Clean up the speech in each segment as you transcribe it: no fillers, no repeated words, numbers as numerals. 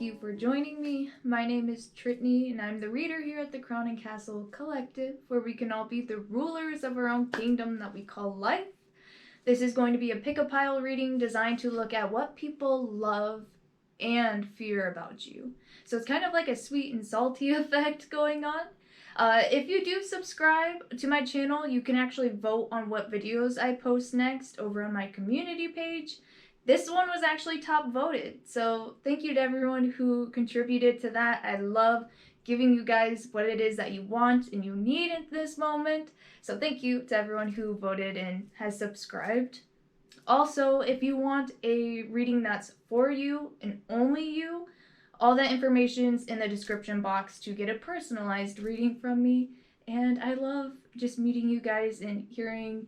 you for joining me. My name is Trittany, and I'm the reader here at the Crown and Castle Collective, where we can all be the rulers of our own kingdom that we call life. This is going to be a pick-a-pile reading designed to look at what people love and fear about you. So it's kind of like a sweet and salty effect going on. If you do subscribe to my channel, you can actually vote on what videos I post next over on my community page. This one was actually top voted, so thank you to everyone who contributed to that. I love giving you guys what it is that you want and you need at this moment. So thank you to everyone who voted and has subscribed. Also, if you want a reading that's for you and only you, all that information's in the description box to get a personalized reading from me. And I love just meeting you guys and hearing,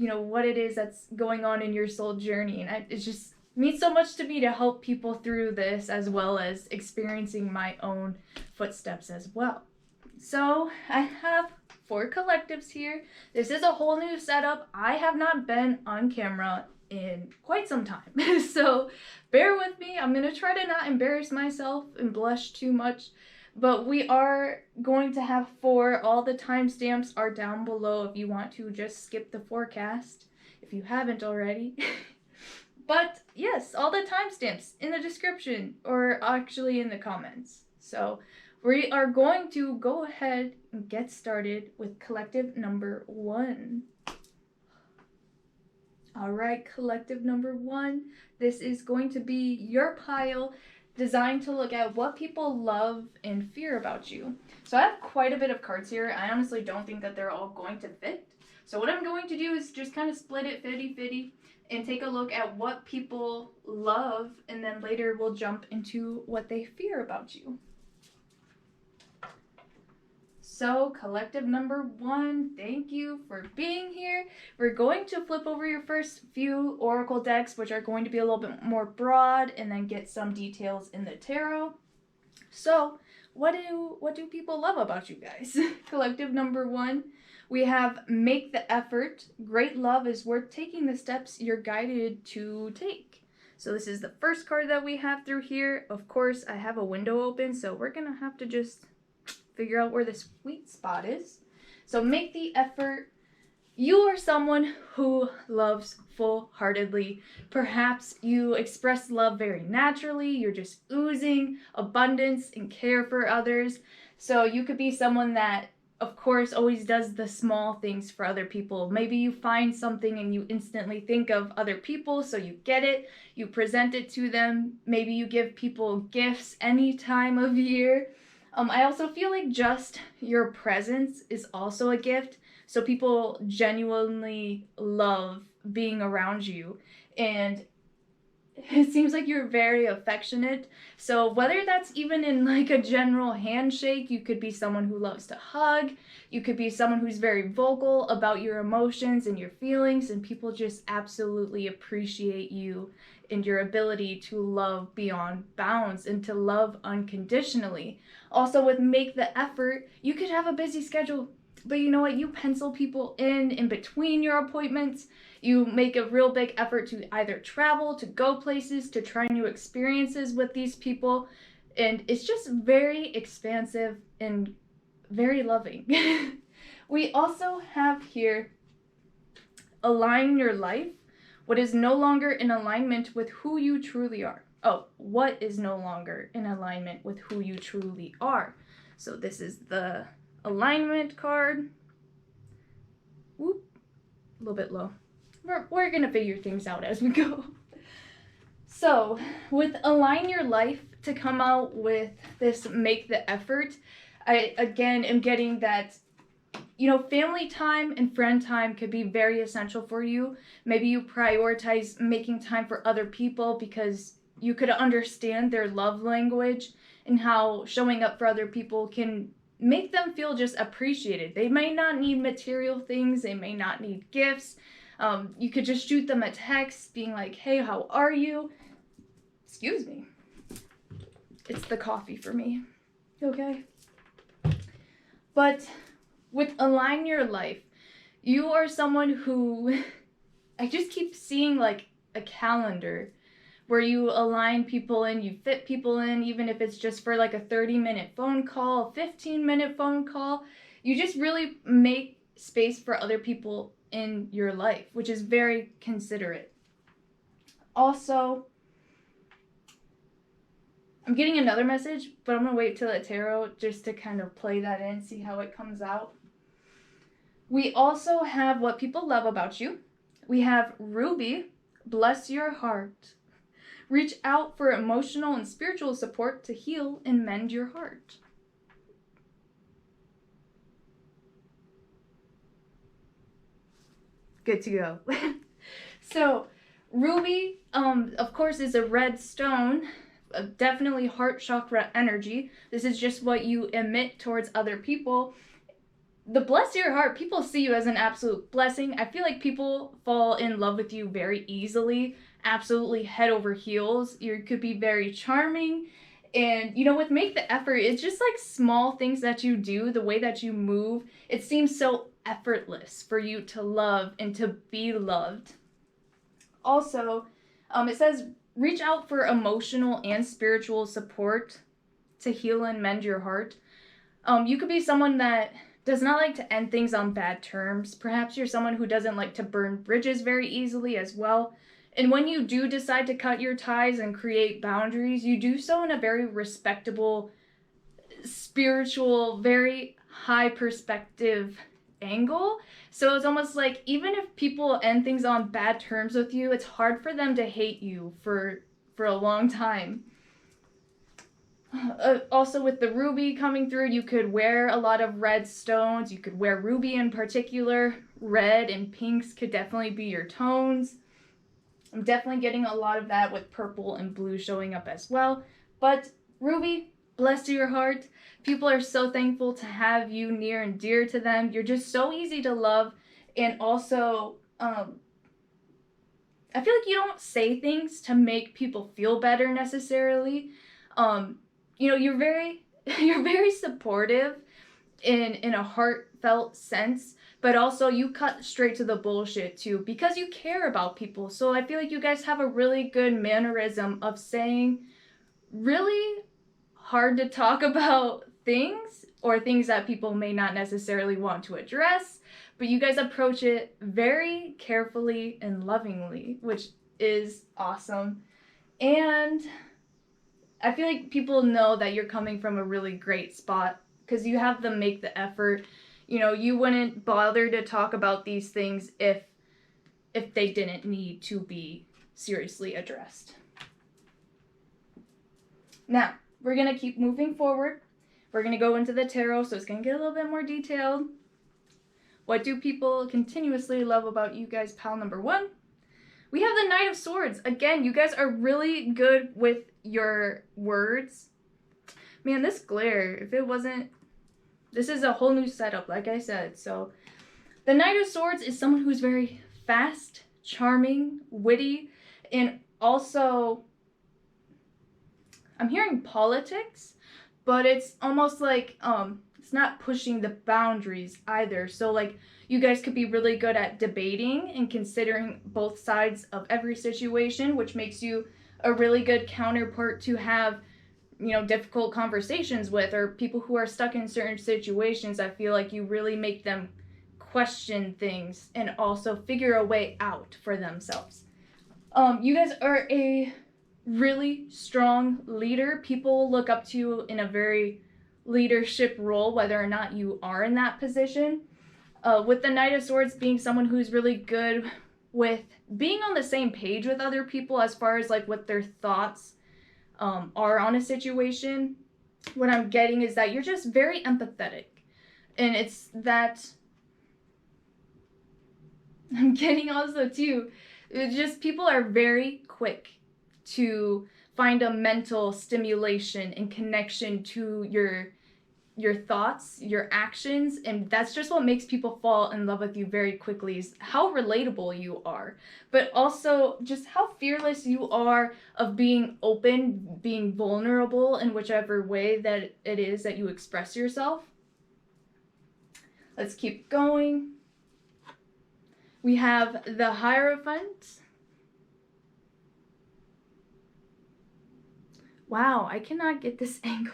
what it is that's going on in your soul journey. And it just means so much to me to help people through this, as well as experiencing my own footsteps as well. So I have 4 collectives here. This is a whole new setup. I have not been on camera in quite some time. So bear with me. I'm going to try to not embarrass myself and blush too much. But we are going to have 4. All the timestamps are down below if you want to just skip the forecast, if you haven't already. But yes, all the timestamps in the description, or actually in the comments. So we are going to go ahead and get started with collective number 1. Alright, collective number 1. This is going to be your pile, designed to look at what people love and fear about you. So I have quite a bit of cards here. I honestly don't think that they're all going to fit. So what I'm going to do is just kind of split it 50-50 and take a look at what people love, and then later we'll jump into what they fear about you. So collective number 1, thank you for being here. We're going to flip over your first few oracle decks, which are going to be a little bit more broad, and then get some details in the tarot. So what do people love about you guys? Collective number 1, we have make the effort. Great love is worth taking the steps you're guided to take. So this is the first card that we have through here. Of course, I have a window open, so we're gonna have to just figure out where the sweet spot is. So make the effort. You are someone who loves full-heartedly. Perhaps you express love very naturally. You're just oozing abundance and care for others. So you could be someone that, of course, always does the small things for other people. Maybe you find something and you instantly think of other people, so you get it, you present it to them. Maybe you give people gifts any time of year. I also feel like just your presence is also a gift. So people genuinely love being around you. And it seems like you're very affectionate. So whether that's even in like a general handshake, you could be someone who loves to hug. You could be someone who's very vocal about your emotions and your feelings. And people just absolutely appreciate you and your ability to love beyond bounds and to love unconditionally. Also, with make the effort, you could have a busy schedule, but you know what? You pencil people in between your appointments. You make a real big effort to either travel, to go places, to try new experiences with these people. And it's just very expansive and very loving. We also have here align your life. What is no longer in alignment with who you truly are. Oh, what is no longer in alignment with who you truly are. So this is the alignment card. Whoop, a little bit low. We're gonna figure things out as we go. So with align your life, to come out with this make the effort, I again am getting that family time and friend time could be very essential for you. Maybe you prioritize making time for other people because you could understand their love language and how showing up for other people can make them feel just appreciated. They may not need material things. They may not need gifts. You could just shoot them a text being like, hey, how are you? Excuse me. It's the coffee for me. Okay. But with align your life, you are someone who I just keep seeing like a calendar where you align people in, you fit people in, even if it's just for like a 30-minute phone call, a 15-minute phone call. You just really make space for other people in your life, which is very considerate. Also, I'm getting another message, but I'm going to wait till the tarot just to kind of play that in, see how it comes out. We also have what people love about you. We have Ruby, bless your heart. Reach out for emotional and spiritual support to heal and mend your heart. Good to go. So, Ruby, of course, is a red stone. Definitely heart chakra energy. This is just what you emit towards other people. The bless your heart, people see you as an absolute blessing. I feel like people fall in love with you very easily, absolutely head over heels. You could be very charming. And, you know, with Make the Effort, it's just like small things that you do, the way that you move. It seems so effortless for you to love and to be loved. Also, it says, reach out for emotional and spiritual support to heal and mend your heart. You could be someone that does not like to end things on bad terms. Perhaps you're someone who doesn't like to burn bridges very easily as well. And when you do decide to cut your ties and create boundaries, you do so in a very respectable, spiritual, very high perspective angle. So it's almost like even if people end things on bad terms with you, it's hard for them to hate you for a long time. Also with the ruby coming through, you could wear a lot of red stones. You could wear ruby in particular. Red and pinks could definitely be your tones. I'm definitely getting a lot of that with purple and blue showing up as well. But ruby, bless your heart. People are so thankful to have you near and dear to them. You're just so easy to love. And also, I feel like you don't say things to make people feel better necessarily. You know, you're very supportive in a heartfelt sense, but also you cut straight to the bullshit too because you care about people. So I feel like you guys have a really good mannerism of saying really hard to talk about things or things that people may not necessarily want to address, but you guys approach it very carefully and lovingly, which is awesome. And I feel like people know that you're coming from a really great spot because you have them make the effort. You know, you wouldn't bother to talk about these things if they didn't need to be seriously addressed. Now, we're going to keep moving forward. We're going to go into the tarot, so it's going to get a little bit more detailed. What do people continuously love about you guys, pal number one? We have the Knight of Swords. Again, you guys are really good with your words. Man, this glare, if it wasn't... This is a whole new setup, like I said. So, the Knight of Swords is someone who's very fast, charming, witty, and also... I'm hearing politics, but it's almost like, it's not pushing the boundaries either. So, like, you guys could be really good at debating and considering both sides of every situation, which makes you a really good counterpart to have, you know, difficult conversations with, or people who are stuck in certain situations. I feel like you really make them question things and also figure a way out for themselves. You guys are a really strong leader. People look up to you in a very leadership role, whether or not you are in that position. With the Knight of Swords being someone who's really good with being on the same page with other people as far as like what their thoughts are on a situation. What I'm getting is that you're just very empathetic. And it's that I'm getting also too, it's just people are very quick to find a mental stimulation and connection to your thoughts, your actions, and that's just what makes people fall in love with you very quickly, is how relatable you are, but also just how fearless you are of being open, being vulnerable in whichever way that it is that you express yourself. Let's keep going. We have the Hierophant. Wow, I cannot get this angle.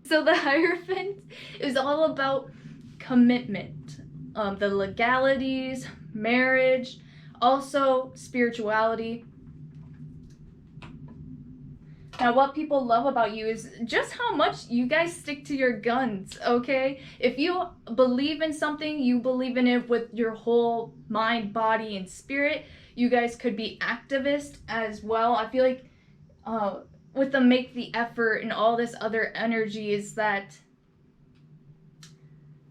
So the Hierophant is all about commitment, the legalities, marriage, also spirituality. Now, what people love about you is just how much you guys stick to your guns, okay? If you believe in something, you believe in it with your whole mind, body, and spirit. You guys could be activists as well. I feel like with the make the effort and all this other energy is that,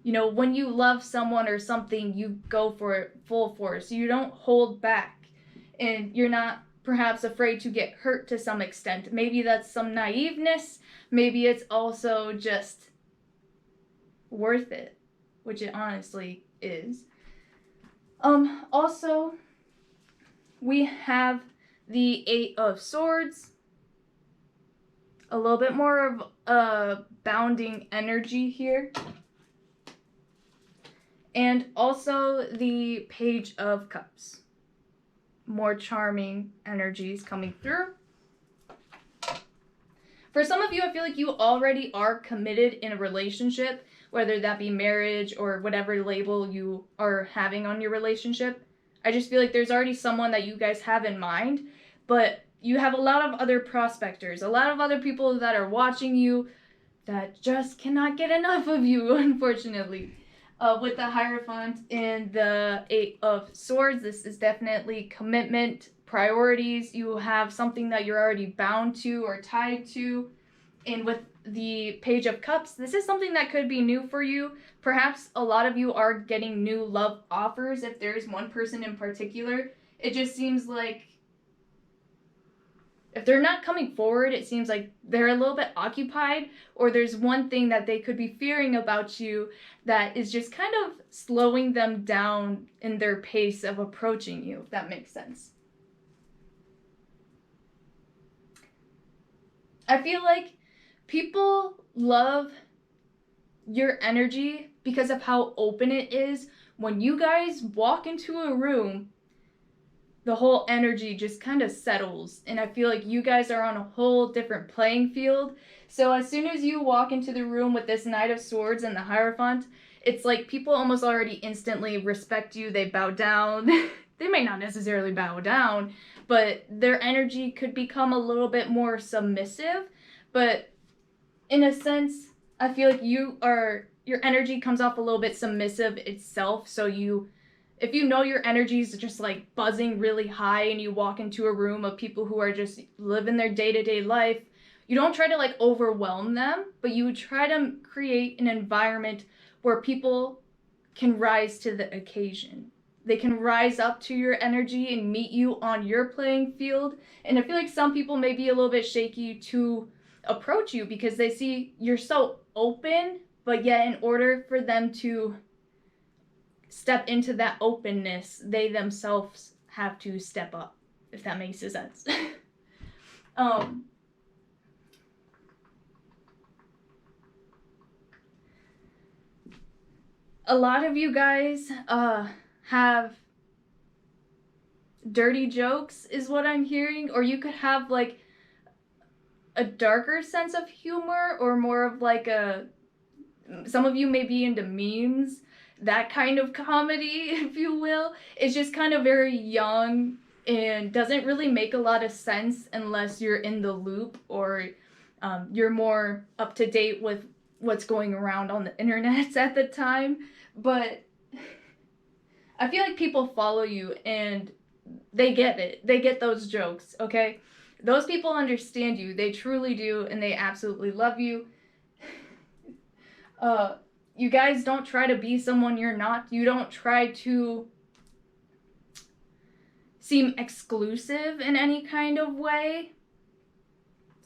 you know, when you love someone or something, you go for it full force. You don't hold back, and you're not perhaps afraid to get hurt to some extent. Maybe that's some naiveness. Maybe it's also just worth it, which it honestly is. Also, we have the Eight of Swords. A little bit more of a bounding energy here. And also the Page of Cups. More charming energies coming through. For some of you, I feel like you already are committed in a relationship, whether that be marriage or whatever label you are having on your relationship. I just feel like there's already someone that you guys have in mind, but you have a lot of other prospectors, a lot of other people that are watching you that just cannot get enough of you, unfortunately. With the Hierophant and the Eight of Swords, this is definitely commitment, priorities. You have something that you're already bound to or tied to. And with the Page of Cups, this is something that could be new for you. Perhaps a lot of you are getting new love offers if there's one person in particular. It just seems like if they're not coming forward, it seems like they're a little bit occupied, or there's one thing that they could be fearing about you that is just kind of slowing them down in their pace of approaching you, if that makes sense. I feel like people love your energy because of how open it is. When you guys walk into a room, the whole energy just kind of settles, and I feel like you guys are on a whole different playing field. So as soon as you walk into the room with this Knight of Swords and the Hierophant, it's like people almost already instantly respect you. They bow down. They may not necessarily bow down, but their energy could become a little bit more submissive. But in a sense, I feel like your energy comes off a little bit submissive itself. So if you know your energy is just like buzzing really high and you walk into a room of people who are just living their day-to-day life, you don't try to like overwhelm them, but you try to create an environment where people can rise to the occasion. They can rise up to your energy and meet you on your playing field. And I feel like some people may be a little bit shaky to approach you because they see you're so open, but yet in order for them to step into that openness, they themselves have to step up, if that makes sense. A lot of you guys have dirty jokes is what I'm hearing, or you could have like a darker sense of humor, or more of like some of you may be into memes, that kind of comedy, if you will. It's just kind of very young and doesn't really make a lot of sense unless you're in the loop or you're more up to date with what's going around on the internet at the time. But I feel like people follow you and they get it. They get those jokes, okay? Those people understand you. They truly do, and they absolutely love you. You guys don't try to be someone you're not. You don't try to seem exclusive in any kind of way.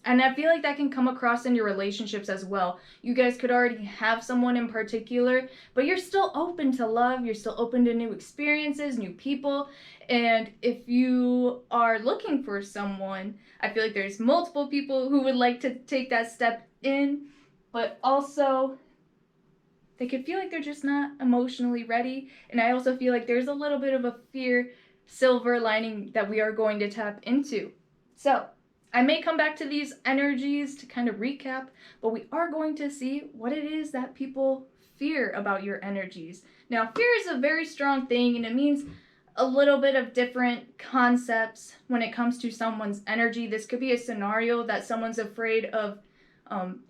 And I feel like that can come across in your relationships as well. You guys could already have someone in particular, but you're still open to love. You're still open to new experiences, new people. And if you are looking for someone, I feel like there's multiple people who would like to take that step in, but also they could feel like they're just not emotionally ready. And I also feel like there's a little bit of a fear silver lining that we are going to tap into. So I may come back to these energies to kind of recap, but we are going to see what it is that people fear about your energies. Now, fear is a very strong thing, and it means a little bit of different concepts when it comes to someone's energy. This could be a scenario that someone's afraid of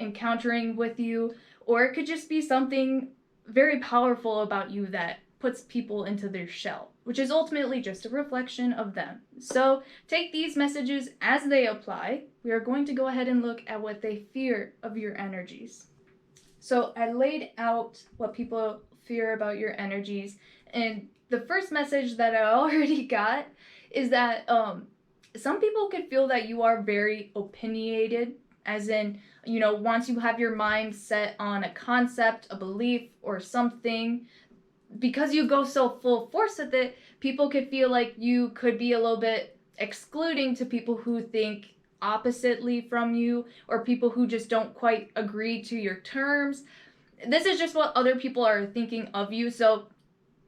encountering with you, or it could just be something very powerful about you that puts people into their shell, which is ultimately just a reflection of them. So take these messages as they apply. We are going to go ahead and look at what they fear of your energies. So I laid out what people fear about your energies, and the first message that I already got is that some people could feel that you are very opinionated, as in, you know, once you have your mind set on a concept, a belief, or something, because you go so full force with it, people could feel like you could be a little bit excluding to people who think oppositely from you, or people who just don't quite agree to your terms. This is just what other people are thinking of you, so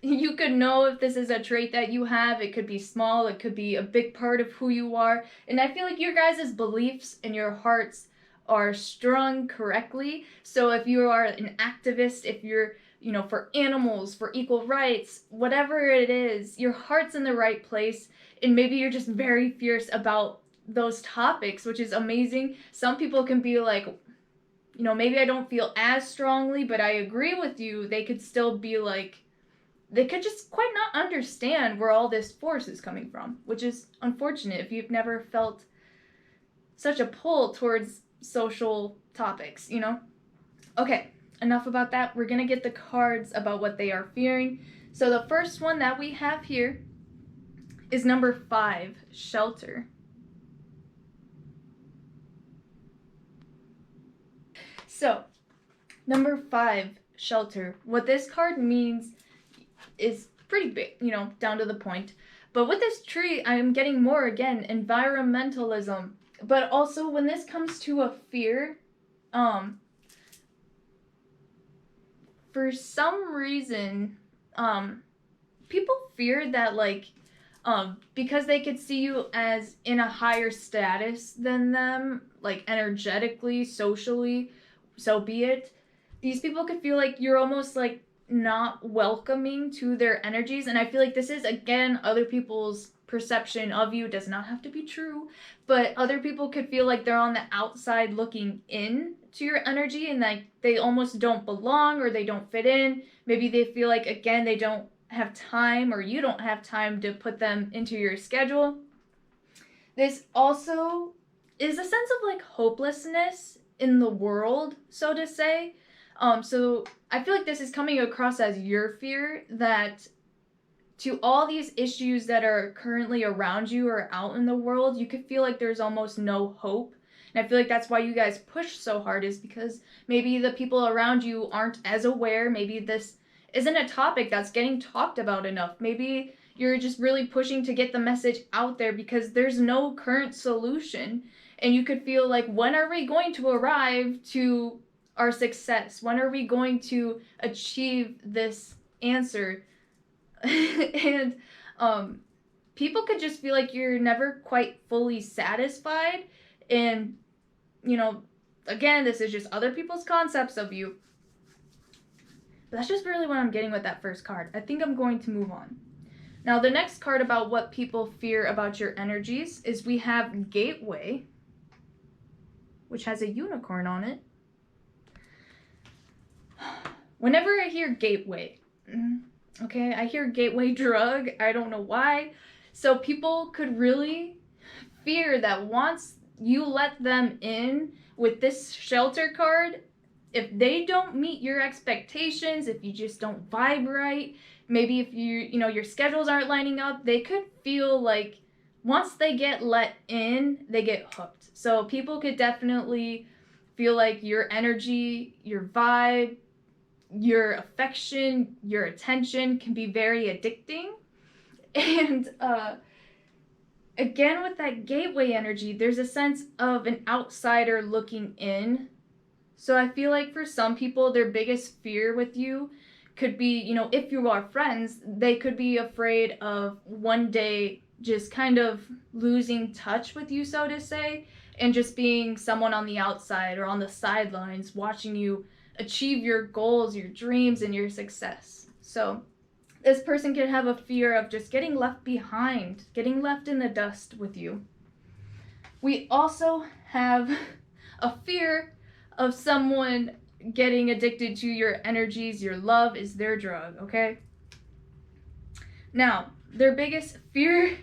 you could know if this is a trait that you have. It could be small, it could be a big part of who you are, and I feel like your guys' beliefs and your hearts are strung correctly. So if you are an activist, if you're, you know, for animals, for equal rights, whatever it is, your heart's in the right place, and maybe you're just very fierce about those topics, which is amazing. Some people can be like, you know, maybe I don't feel as strongly, but I agree with you. They could still be like, they could just quite not understand where all this force is coming from, which is unfortunate if you've never felt such a pull towards social topics, you know? Okay, enough about that. We're gonna get the cards about what they are fearing. So the first one that we have here is number 5, shelter. So, number 5, shelter. What this card means is pretty big, you know, down to the point. But with this tree, I am getting more, again, environmentalism. But also, when this comes to a fear, for some reason, people fear that, like, because they could see you as in a higher status than them, like energetically, socially, so be it. These people could feel like you're almost like not welcoming to their energies, and I feel like this is, again, other people's perception of you. It does not have to be true, but other people could feel like they're on the outside looking in to your energy, and like they almost don't belong or they don't fit in. Maybe they feel like, again, they don't have time, or you don't have time to put them into your schedule. This also is a sense of like hopelessness in the world, so to say. So I feel like this is coming across as your fear that to all these issues that are currently around you or out in the world, you could feel like there's almost no hope. And I feel like that's why you guys push so hard, is because maybe the people around you aren't as aware. Maybe this isn't a topic that's getting talked about enough. Maybe you're just really pushing to get the message out there because there's no current solution. And you could feel like, when are we going to arrive to our success? When are we going to achieve this answer? And people could just feel like you're never quite fully satisfied. And, you know, again, this is just other people's concepts of you. But that's just really what I'm getting with that first card. I think I'm going to move on. Now, the next card about what people fear about your energies is we have Gateway, which has a unicorn on it. Whenever I hear gateway, okay, I hear gateway drug. I don't know why. So people could really fear that once you let them in with this shelter card, if they don't meet your expectations, if you just don't vibe right, maybe if you know, your schedules aren't lining up, they could feel like once they get let in, they get hooked. So people could definitely feel like your energy, your vibe, your affection, your attention can be very addicting. And again, with that gateway energy, there's a sense of an outsider looking in. So I feel like for some people, their biggest fear with you could be, you know, if you are friends, they could be afraid of one day just kind of losing touch with you, so to say, and just being someone on the outside or on the sidelines watching you achieve your goals, your dreams, and your success. So this person could have a fear of just getting left behind, getting left in the dust with you. We also have a fear of someone getting addicted to your energies. Your love is their drug, okay? Now, their biggest fear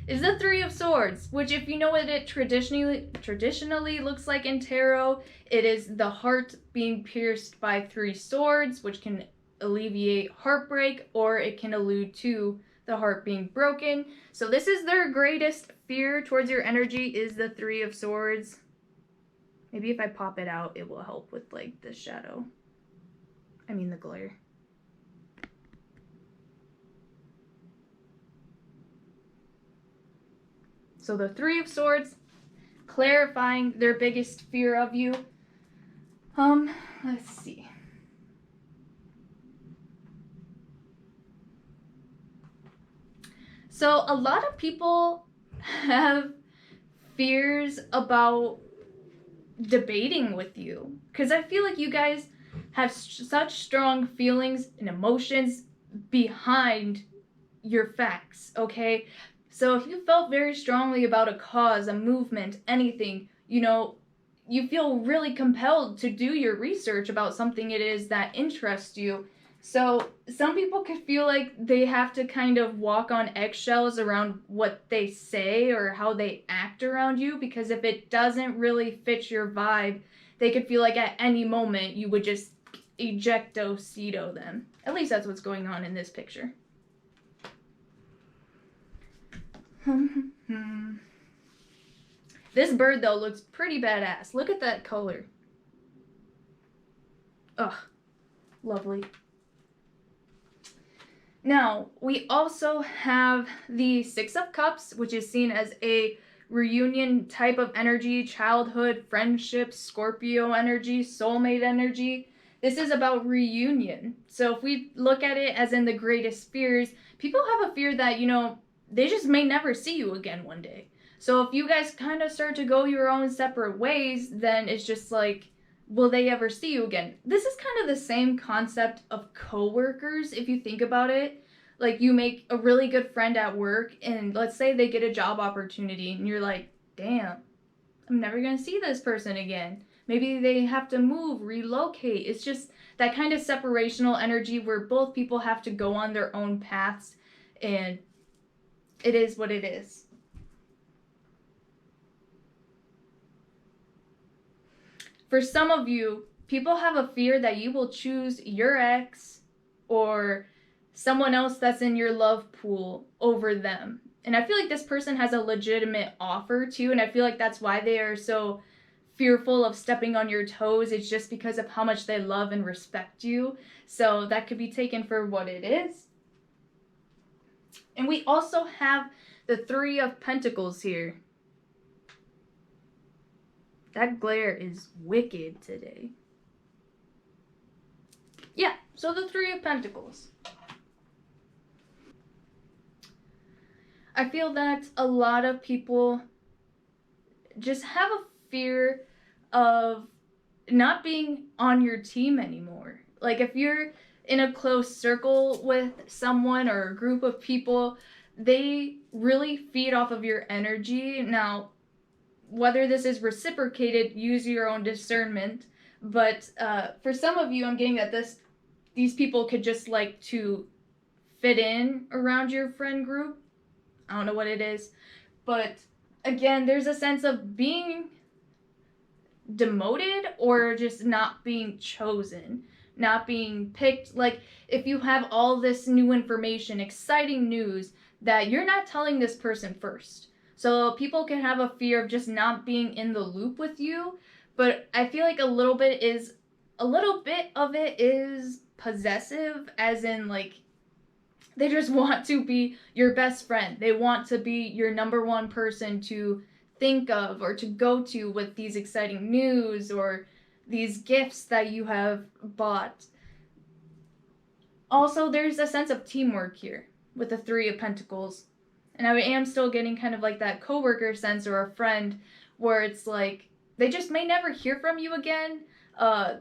is the Three of Swords, which, if you know what it traditionally looks like in tarot, it is the heart being pierced by 3 swords, which can alleviate heartbreak, or it can allude to the heart being broken. So this is their greatest fear towards your energy, is the 3 of Swords. Maybe if I pop it out, it will help with like the shadow. I mean the glare. So the 3 of Swords, clarifying their biggest fear of you. Let's see. So a lot of people have fears about debating with you, because I feel like you guys have such strong feelings and emotions behind your facts, okay? So if you felt very strongly about a cause, a movement, anything, you know, you feel really compelled to do your research about something it is that interests you. So some people could feel like they have to kind of walk on eggshells around what they say or how they act around you, because if it doesn't really fit your vibe, they could feel like at any moment you would just ejecto-cedo them. At least that's what's going on in this picture. This bird, though, looks pretty badass. Look at that color. Ugh, lovely. Now, we also have the 6 of Cups, which is seen as a reunion type of energy, childhood, friendship, Scorpio energy, soulmate energy. This is about reunion. So if we look at it as in the greatest fears, people have a fear that, you know, they just may never see you again one day. So if you guys kind of start to go your own separate ways, then it's just like, will they ever see you again? This is kind of the same concept of coworkers, if you think about it. Like, you make a really good friend at work, and let's say they get a job opportunity, and you're like, damn, I'm never going to see this person again. Maybe they have to move, relocate. It's just that kind of separational energy where both people have to go on their own paths, and it is what it is. For some of you, people have a fear that you will choose your ex or someone else that's in your love pool over them. And I feel like this person has a legitimate offer too, and I feel like that's why they are so fearful of stepping on your toes. It's just because of how much they love and respect you. So that could be taken for what it is. And we also have the 3 of Pentacles here. That glare is wicked today. Yeah, so the 3 of Pentacles. I feel that a lot of people just have a fear of not being on your team anymore. Like, if you're in a close circle with someone or a group of people, they really feed off of your energy. Now, whether this is reciprocated, use your own discernment. But for some of you, I'm getting that these people could just like to fit in around your friend group. I don't know what it is. But again, there's a sense of being demoted or just not being chosen, not being picked. Like, if you have all this new information, exciting news, that you're not telling this person first. So people can have a fear of just not being in the loop with you, but I feel like a little bit of it is possessive, as in like they just want to be your best friend. They want to be your number one person to think of or to go to with these exciting news or these gifts that you have bought. Also, there's a sense of teamwork here with the Three of Pentacles. And I am still getting kind of like that coworker sense or a friend where it's like they just may never hear from you again.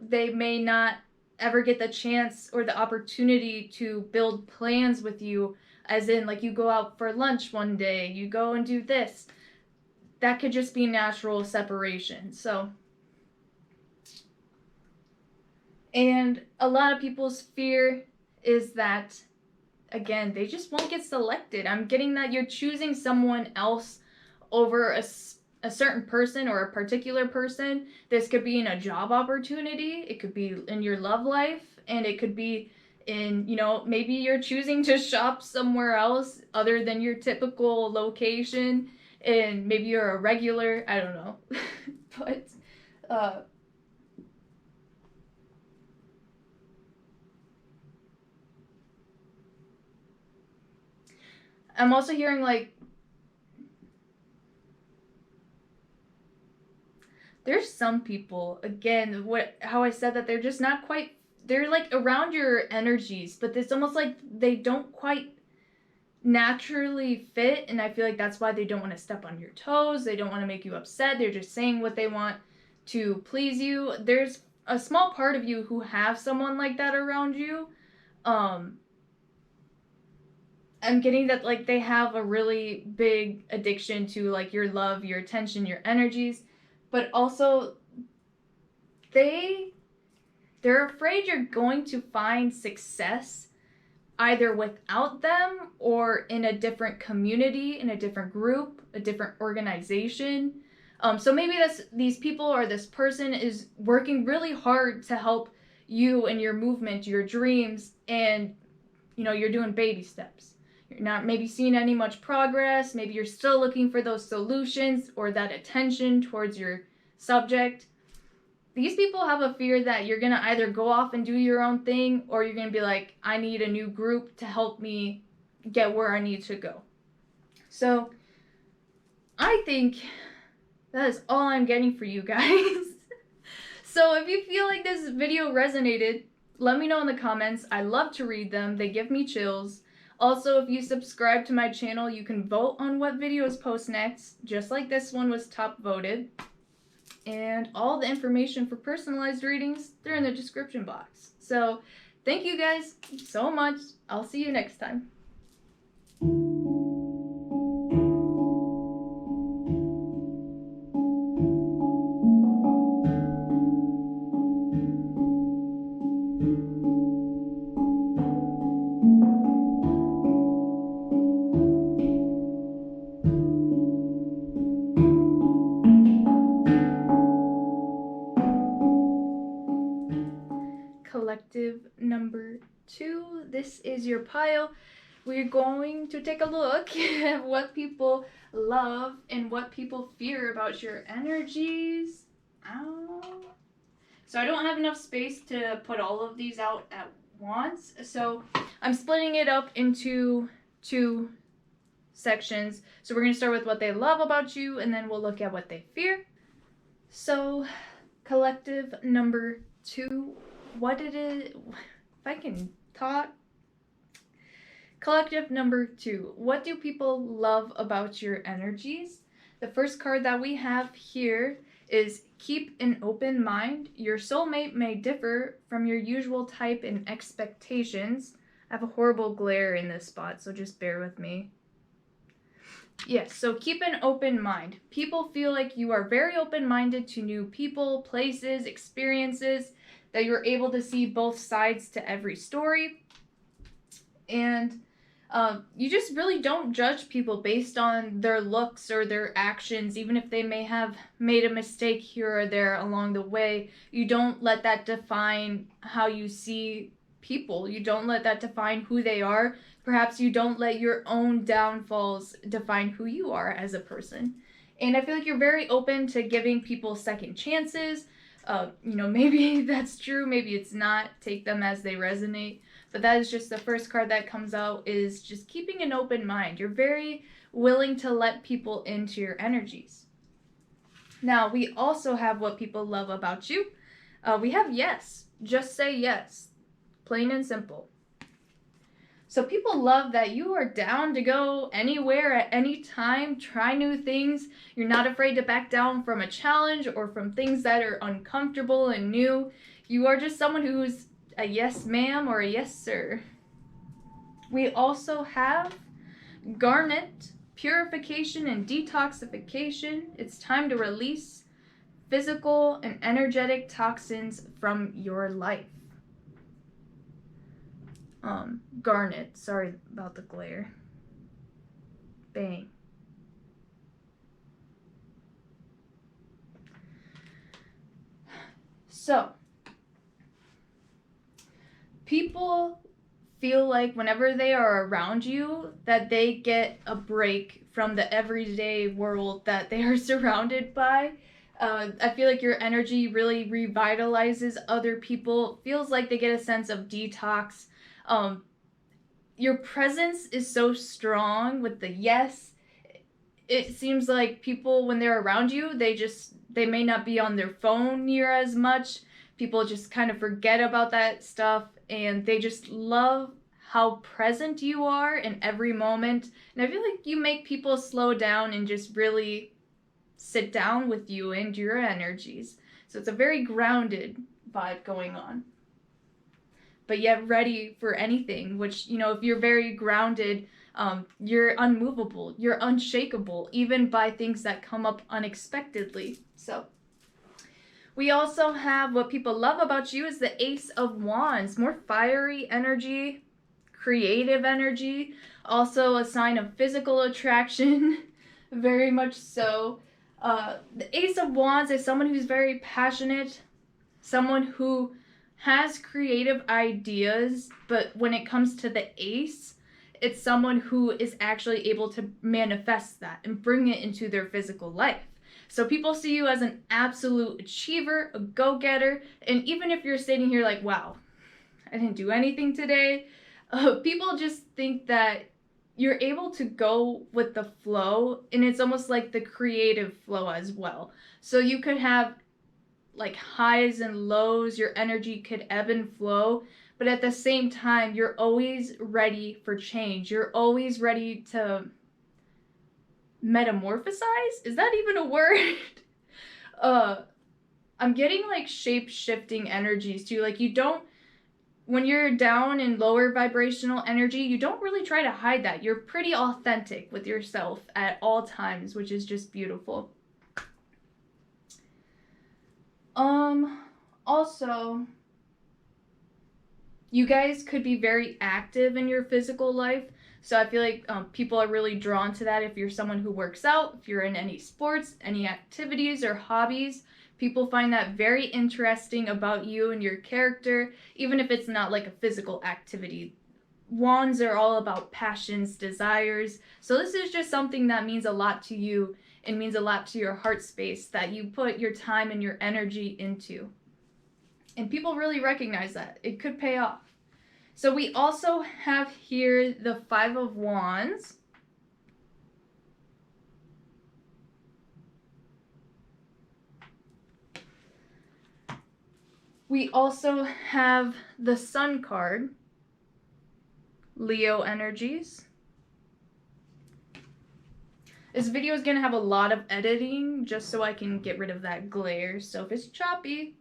They may not ever get the chance or the opportunity to build plans with you, as in like you go out for lunch one day, you go and do this. That could just be natural separation. So, and a lot of people's fear is that, again, they just won't get selected. I'm getting that you're choosing someone else over a certain person or a particular person. This could be in a job opportunity, it could be in your love life, and it could be in, you know, maybe you're choosing to shop somewhere else other than your typical location, and maybe you're a regular, I don't know. But I'm also hearing like there's some people, again, how I said that they're just not quite, they're like around your energies, but it's almost like they don't quite naturally fit, and I feel like that's why they don't want to step on your toes, they don't want to make you upset, they're just saying what they want to please you. There's a small part of you who have someone like that around you. I'm getting that like they have a really big addiction to like your love, your attention, your energies, but also they're afraid you're going to find success either without them or in a different community, in a different group, a different organization. So maybe these people or this person is working really hard to help you and your movement, your dreams, and you know, you're doing baby steps. You're not maybe seeing any much progress. Maybe you're still looking for those solutions or that attention towards your subject. These people have a fear that you're going to either go off and do your own thing, or you're going to be like, I need a new group to help me get where I need to go. So I think that is all I'm getting for you guys. So if you feel like this video resonated, let me know in the comments. I love to read them. They give me chills. Also, if you subscribe to my channel, you can vote on what videos post next, just like this one was top voted. And all the information for personalized readings, they're in the description box. So thank you guys so much. I'll see you next time. Collective number 2. This is your pile. We're going to take a look at what people love and what people fear about your energies. Ow. So I don't have enough space to put all of these out at once. So I'm splitting it up into 2 sections. So we're going to start with what they love about you, and then we'll look at what they fear. So collective number 2. What it is, if I can talk. Collective number 2. What do people love about your energies? The first card that we have here is keep an open mind. Your soulmate may differ from your usual type and expectations. I have a horrible glare in this spot, so just bear with me. Yes, so keep an open mind. People feel like you are very open-minded to new people, places, experiences, that you're able to see both sides to every story. And you just really don't judge people based on their looks or their actions, even if they may have made a mistake here or there along the way. You don't let that define how you see people. You don't let that define who they are. Perhaps you don't let your own downfalls define who you are as a person. And I feel like you're very open to giving people second chances. You know, maybe that's true, maybe it's not. Take them as they resonate. But that is just the first card that comes out, is just keeping an open mind. You're very willing to let people into your energies. Now, we also have what people love about you. We have yes. Just say yes. Plain and simple. So people love that you are down to go anywhere at any time, try new things. You're not afraid to back down from a challenge or from things that are uncomfortable and new. You are just someone who's a yes ma'am or a yes sir. We also have Garnet, purification and detoxification. It's time to release physical and energetic toxins from your life. Garnet, sorry about the glare. Bang. So, people feel like whenever they are around you that they get a break from the everyday world that they are surrounded by. I feel like your energy really revitalizes other people. Feels like they get a sense of detox. Your presence is so strong with the yes. It seems like people, when they're around you, they may not be on their phone near as much. People just kind of forget about that stuff, and they just love how present you are in every moment. And I feel like you make people slow down and just really sit down with you and your energies. So it's a very grounded vibe going on, but yet ready for anything, which, you know, if you're very grounded, you're unmovable, you're unshakable, even by things that come up unexpectedly. So we also have what people love about you is the Ace of Wands, more fiery energy, creative energy, also a sign of physical attraction, very much so. The Ace of Wands is someone who's very passionate, someone who has creative ideas, but when it comes to the ace, it's someone who is actually able to manifest that and bring it into their physical life. So people see you as an absolute achiever, a go-getter, and even if you're sitting here like, wow, I didn't do anything today, people just think that you're able to go with the flow, and it's almost like the creative flow as well. So you could have like highs and lows, your energy could ebb and flow, but at the same time, you're always ready for change. You're always ready to metamorphosize? Is that even a word? I'm getting like shape-shifting energies too. Like when you're down in lower vibrational energy, you don't really try to hide that. You're pretty authentic with yourself at all times, which is just beautiful. Also, you guys could be very active in your physical life. So I feel like people are really drawn to that. If you're someone who works out, if you're in any sports, any activities or hobbies, people find that very interesting about you and your character, even if it's not like a physical activity. Wands are all about passions, desires. So this is just something that means a lot to you and means a lot to your heart space that you put your time and your energy into. And people really recognize that. It could pay off. So we also have here the Five of Wands. We also have the Sun card, Leo energies. This video is going to have a lot of editing just so I can get rid of that glare. So if it's choppy,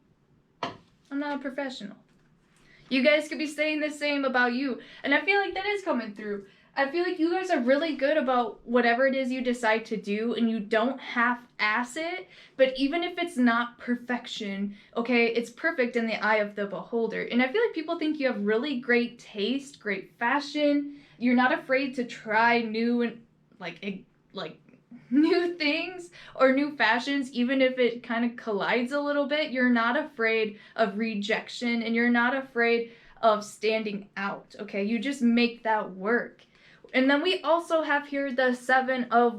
I'm not a professional. You guys could be saying the same about you. And I feel like that is coming through. I feel like you guys are really good about whatever it is you decide to do, and you don't half-ass it. But even if it's not perfection, okay, it's perfect in the eye of the beholder. And I feel like people think you have really great taste, great fashion. You're not afraid to try new and like new things or new fashions, even if it kind of collides a little bit. You're not afraid of rejection, and you're not afraid of standing out, okay? You just make that work. And then we also have here the Seven of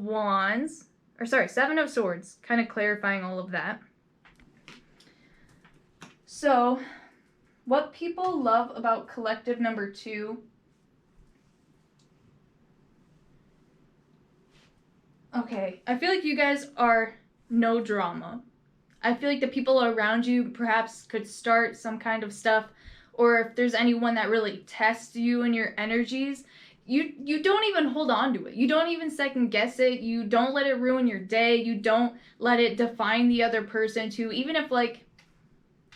Swords, kind of clarifying all of that. So, what people love about collective number 2, okay, I feel like you guys are no drama. I feel like the people around you perhaps could start some kind of stuff or if there's anyone that really tests you and your energies, you don't even hold on to it. You don't even second guess it. You don't let it ruin your day. You don't let it define the other person too. Even if like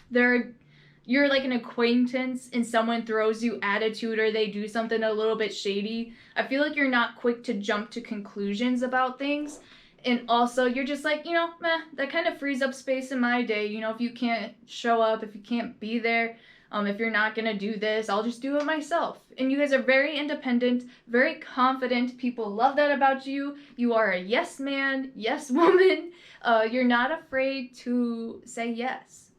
you're like an acquaintance and someone throws you attitude or they do something a little bit shady, I feel like you're not quick to jump to conclusions about things. And also, you're just like, meh, that kind of frees up space in my day. If you can't show up, if you can't be there, if you're not going to do this, I'll just do it myself. And you guys are very independent, very confident. People love that about you. You are a yes man, yes woman. You're not afraid to say yes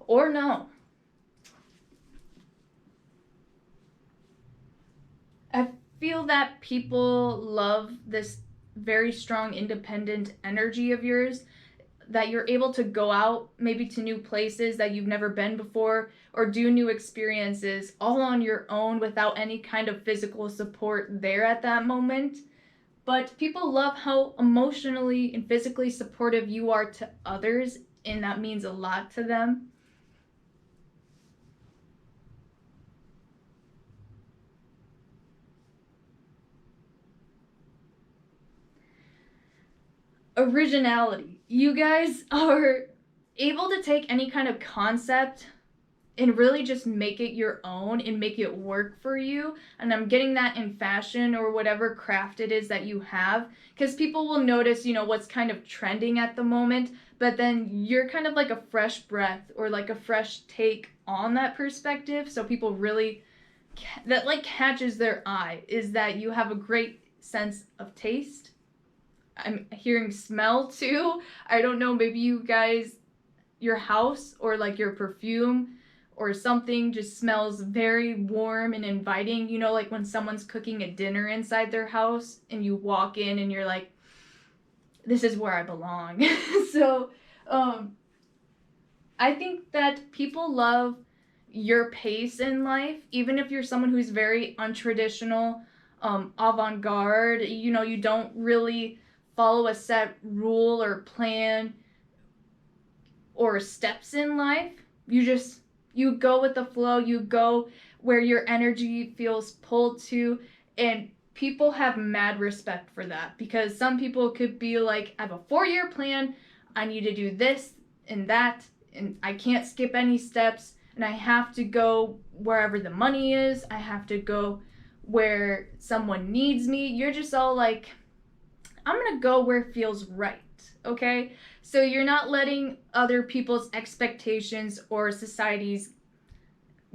or no. I feel that people love this very strong independent energy of yours, that you're able to go out maybe to new places that you've never been before or do new experiences all on your own without any kind of physical support there at that moment. But people love how emotionally and physically supportive you are to others, and that means a lot to them. Originality. You guys are able to take any kind of concept and really just make it your own and make it work for you. And I'm getting that in fashion or whatever craft it is that you have, because people will notice, what's kind of trending at the moment, but then you're kind of like a fresh breath or like a fresh take on that perspective. So people really, that like catches their eye, is that you have a great sense of taste. I'm hearing smell too. I don't know, maybe you guys, your house or like your perfume or something just smells very warm and inviting. Like when someone's cooking a dinner inside their house and you walk in and you're like, this is where I belong. So I think that people love your pace in life, even if you're someone who's very untraditional, avant-garde. You don't really follow a set rule or plan or steps in life. You go with the flow. You go where your energy feels pulled to, and people have mad respect for that, because some people could be like, I have a 4-year plan, I need to do this and that, and I can't skip any steps, and I have to go wherever the money is, I have to go where someone needs me. You're just all like, I'm gonna go where it feels right, okay? So you're not letting other people's expectations or society's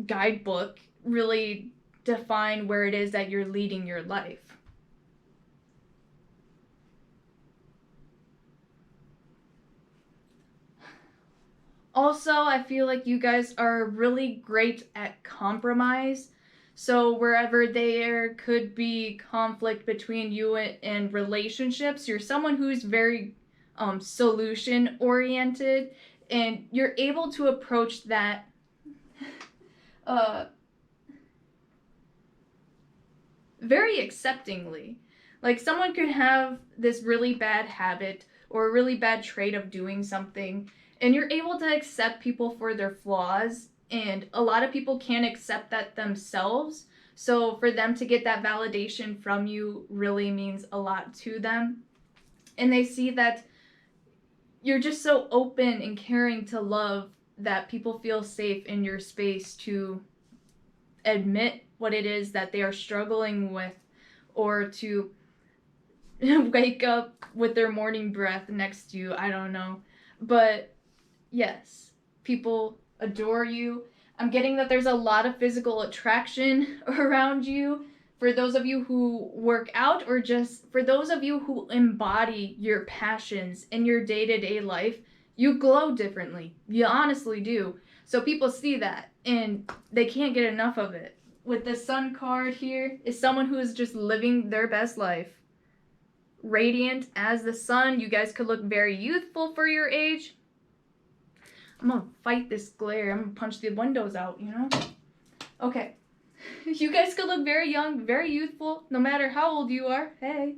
guidebook really define where it is that you're leading your life. Also, I feel like you guys are really great at compromise. So wherever there could be conflict between you and relationships, you're someone who's very solution oriented, and you're able to approach that very acceptingly. Like someone could have this really bad habit or a really bad trait of doing something, and you're able to accept people for their flaws, and a lot of people can't accept that themselves. So for them to get that validation from you really means a lot to them. And they see that you're just so open and caring to love that people feel safe in your space to admit what it is that they are struggling with, or to wake up with their morning breath next to you. I don't know. But yes, people adore you. I'm getting that there's a lot of physical attraction around you. For those of you who work out, or just for those of you who embody your passions in your day-to-day life, you glow differently. You honestly do. So people see that and they can't get enough of it. With the Sun card here is someone who is just living their best life. Radiant as the sun. You guys could look very youthful for your age. I'm gonna fight this glare. I'm gonna punch the windows out, Okay. You guys could look very young, very youthful, no matter how old you are. Hey.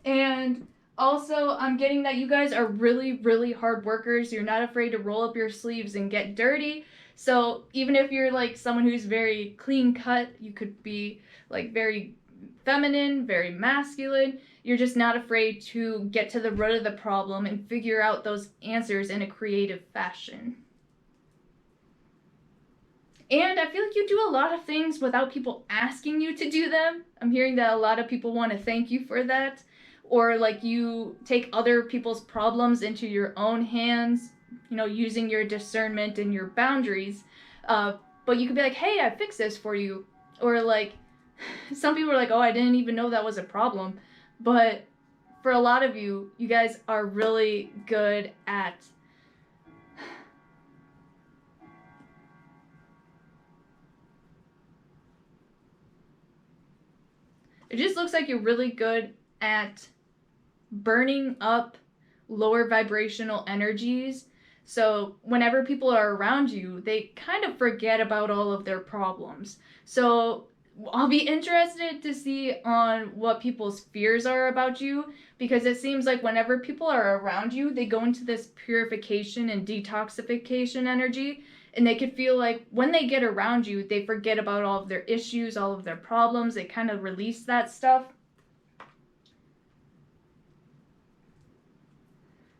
And also, I'm getting that you guys are really, really hard workers. You're not afraid to roll up your sleeves and get dirty. So even if you're like someone who's very clean cut, you could be like very feminine, very masculine. You're just not afraid to get to the root of the problem and figure out those answers in a creative fashion. And I feel like you do a lot of things without people asking you to do them. I'm hearing that a lot of people want to thank you for that. Or like you take other people's problems into your own hands, you know, using your discernment and your boundaries. But you could be like, hey, I fixed this for you. Or like, some people are like, oh, I didn't even know that was a problem. But for a lot of you, you guys are really good at it just looks like you're really good at burning up lower vibrational energies. So whenever people are around you, they kind of forget about all of their problems. So I'll be interested to see on what people's fears are about you, because it seems like whenever people are around you, they go into this purification and detoxification energy, and they could feel like when they get around you, they forget about all of their issues, all of their problems. They kind of release that stuff.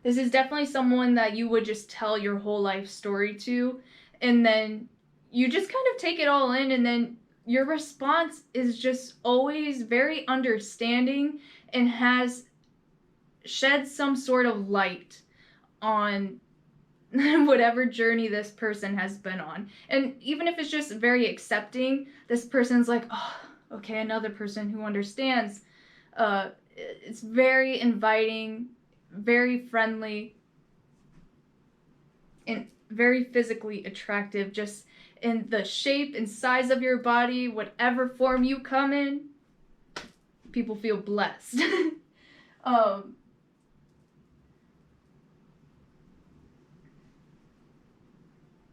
This is definitely someone that you would just tell your whole life story to, and then you just kind of take it all in, and then your response is just always very understanding and has shed some sort of light on whatever journey this person has been on. And even if it's just very accepting, this person's like, oh, okay, another person who understands. It's very inviting, very friendly, and very physically attractive, just in the shape and size of your body, whatever form you come in. People feel blessed.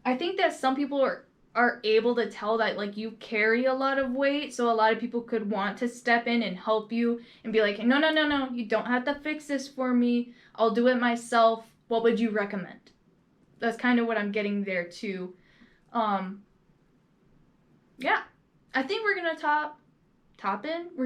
I think that some people are able to tell that like you carry a lot of weight, so a lot of people could want to step in and help you and be like, no, you don't have to fix this for me, I'll do it myself, what would you recommend? That's kind of what I'm getting there too. Yeah, I think we're gonna top in. We're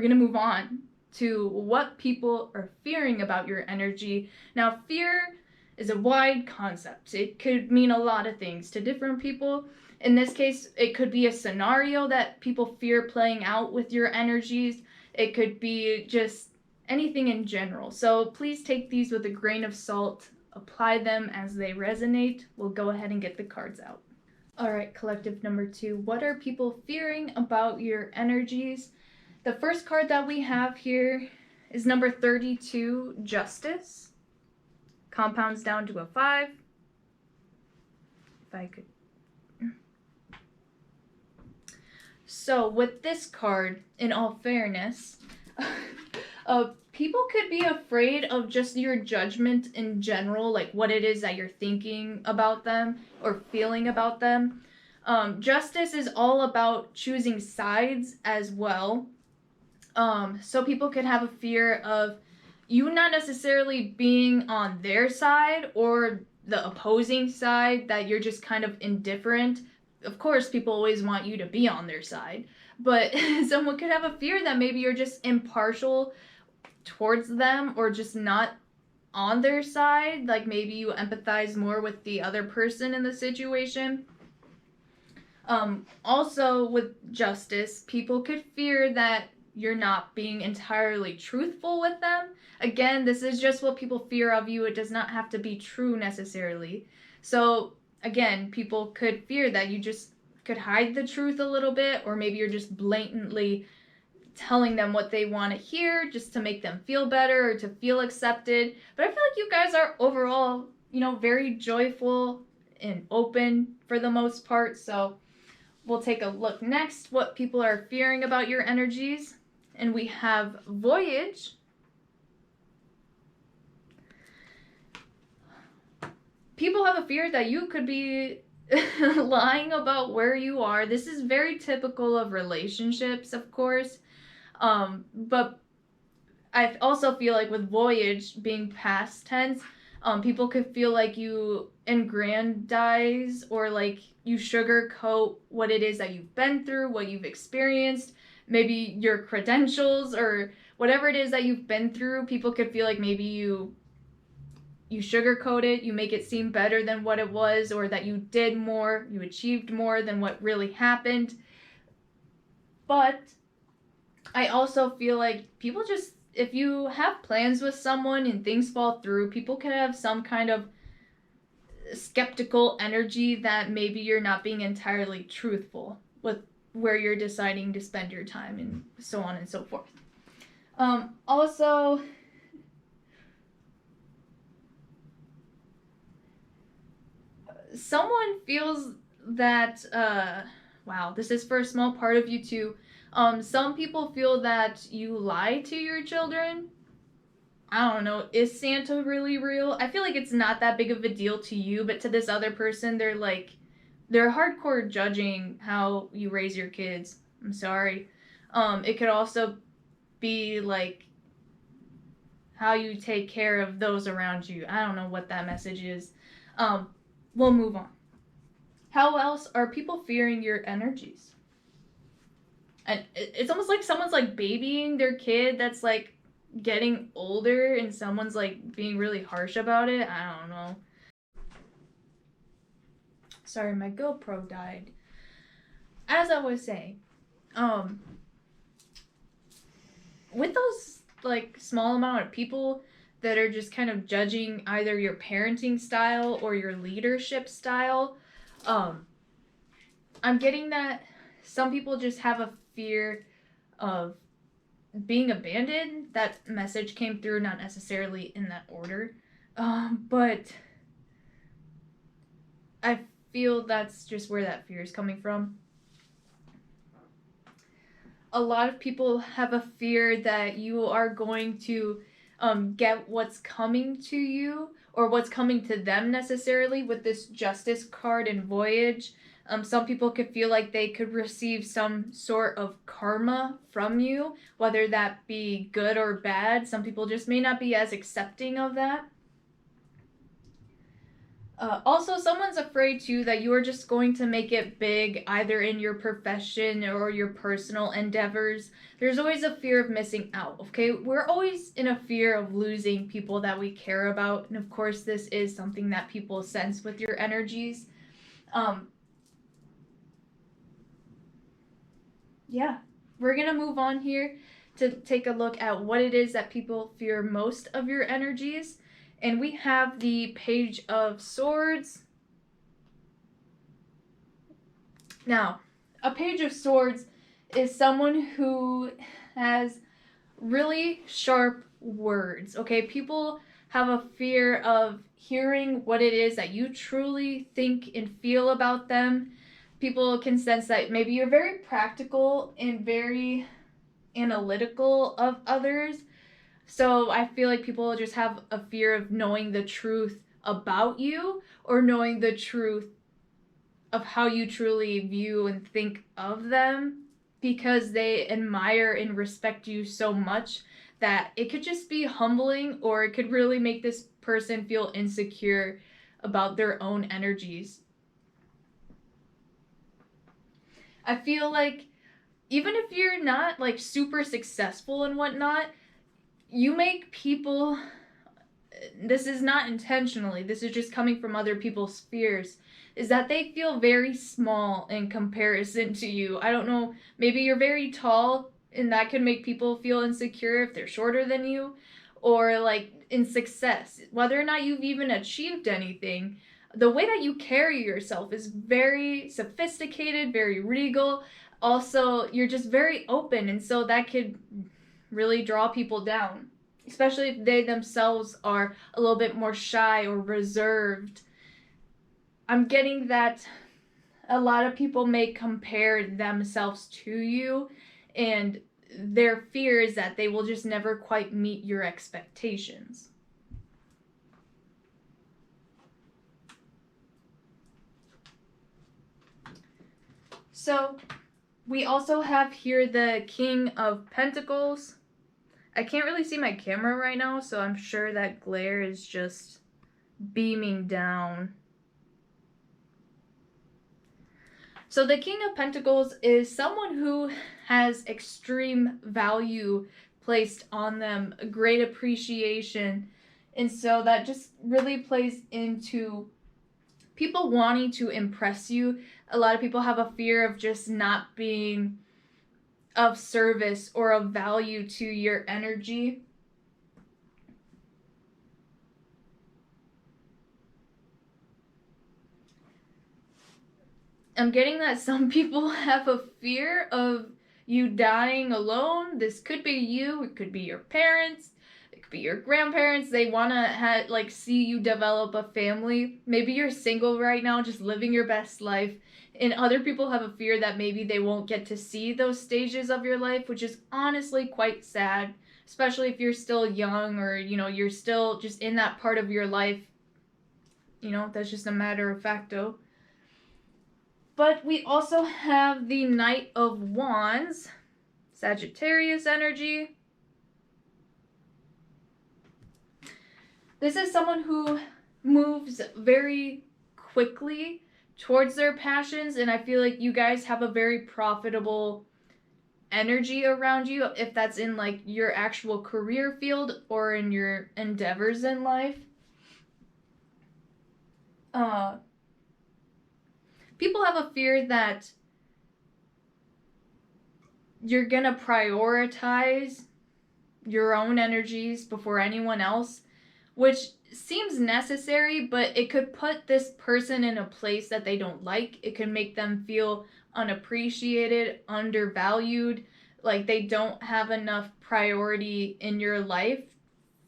gonna move on to what people are fearing about your energy. Now, fear is a wide concept. It could mean a lot of things to different people. In this case, it could be a scenario that people fear playing out with your energies. It could be just anything in general. So please take these with a grain of salt. Apply them as they resonate. We'll go ahead and get the cards out. All right, collective number 2. What are people fearing about your energies? The first card that we have here is number 32, Justice. Compounds down to a 5. If I could. So with this card, in all fairness, people could be afraid of just your judgment in general, like what it is that you're thinking about them or feeling about them. Justice is all about choosing sides as well. So people could have a fear of you not necessarily being on their side or the opposing side, that you're just kind of indifferent. Of course, people always want you to be on their side, but someone could have a fear that maybe you're just impartial towards them or just not on their side. Like maybe you empathize more with the other person in the situation. Also with Justice, people could fear that you're not being entirely truthful with them. Again, this is just what people fear of you. It does not have to be true necessarily. So again, people could fear that you just could hide the truth a little bit, or maybe you're just blatantly telling them what they want to hear just to make them feel better or to feel accepted. But I feel like you guys are overall, very joyful and open for the most part. So we'll take a look next what people are fearing about your energies. And we have Voyage. People have a fear that you could be lying about where you are. This is very typical of relationships, of course. But I also feel like with Voyage being past tense, People could feel like you aggrandize or like you sugarcoat what it is that you've been through, what you've experienced, maybe your credentials or whatever it is that you've been through. People could feel like maybe you sugarcoat it, you make it seem better than what it was, or that you did more, you achieved more than what really happened. But I also feel like people just, if you have plans with someone and things fall through, people can have some kind of skeptical energy that maybe you're not being entirely truthful with where you're deciding to spend your time and so on and so forth. Also, someone feels that, wow, this is for a small part of you too. Some people feel that you lie to your children. I don't know, is Santa really real? I feel like it's not that big of a deal to you, but to this other person, they're hardcore judging how you raise your kids. I'm sorry. It could also be like how you take care of those around you. I don't know what that message is. We'll move on. How else are people fearing your energies? And it's almost like someone's like babying their kid that's like getting older and someone's like being really harsh about it. I don't know. Sorry, my GoPro died. As I was saying, with those like small amount of people that are just kind of judging either your parenting style or your leadership style, I'm getting that some people just have a fear of being abandoned. That message came through, not necessarily in that order, but I feel that's just where that fear is coming from. A lot of people have a fear that you are going to get what's coming to you or what's coming to them necessarily with this Justice card and Voyage. Some people could feel like they could receive some sort of karma from you, whether that be good or bad. Some people just may not be as accepting of that. Also, someone's afraid too that you are just going to make it big either in your profession or your personal endeavors. There's always a fear of missing out, okay? We're always in a fear of losing people that we care about. And of course, this is something that people sense with your energies. Yeah, we're going to move on here to take a look at what it is that people fear most of your energies. And we have the Page of Swords. Now, a Page of Swords is someone who has really sharp words, okay? People have a fear of hearing what it is that you truly think and feel about them. People can sense that maybe you're very practical and very analytical of others. So I feel like people just have a fear of knowing the truth about you or knowing the truth of how you truly view and think of them because they admire and respect you so much that it could just be humbling or it could really make this person feel insecure about their own energies. I feel like even if you're not like super successful and whatnot, you make people, this is not intentionally, this is just coming from other people's fears, is that they feel very small in comparison to you. I don't know, maybe you're very tall and that can make people feel insecure if they're shorter than you, or like in success, whether or not you've even achieved anything, the way that you carry yourself is very sophisticated, very regal. Also, you're just very open, and so that could really draw people down, especially if they themselves are a little bit more shy or reserved. I'm getting that a lot of people may compare themselves to you, and their fear is that they will just never quite meet your expectations. So we also have here the King of Pentacles. I can't really see my camera right now, so I'm sure that glare is just beaming down. So the King of Pentacles is someone who has extreme value placed on them, a great appreciation. And so that just really plays into people wanting to impress you. A lot of people have a fear of just not being of service or of value to your energy. I'm getting that some people have a fear of you dying alone. This could be you, it could be your parents, it could be your grandparents. They want to see you develop a family. Maybe you're single right now, just living your best life. And other people have a fear that maybe they won't get to see those stages of your life, which is honestly quite sad, especially if you're still young or, you're still just in that part of your life. That's just a matter of facto. But we also have the Knight of Wands, Sagittarius energy. This is someone who moves very quickly towards their passions, and I feel like you guys have a very profitable energy around you, if that's in your actual career field or in your endeavors in life. People have a fear that you're gonna prioritize your own energies before anyone else, which seems necessary, but it could put this person in a place that they don't like. It could make them feel unappreciated, undervalued, like they don't have enough priority in your life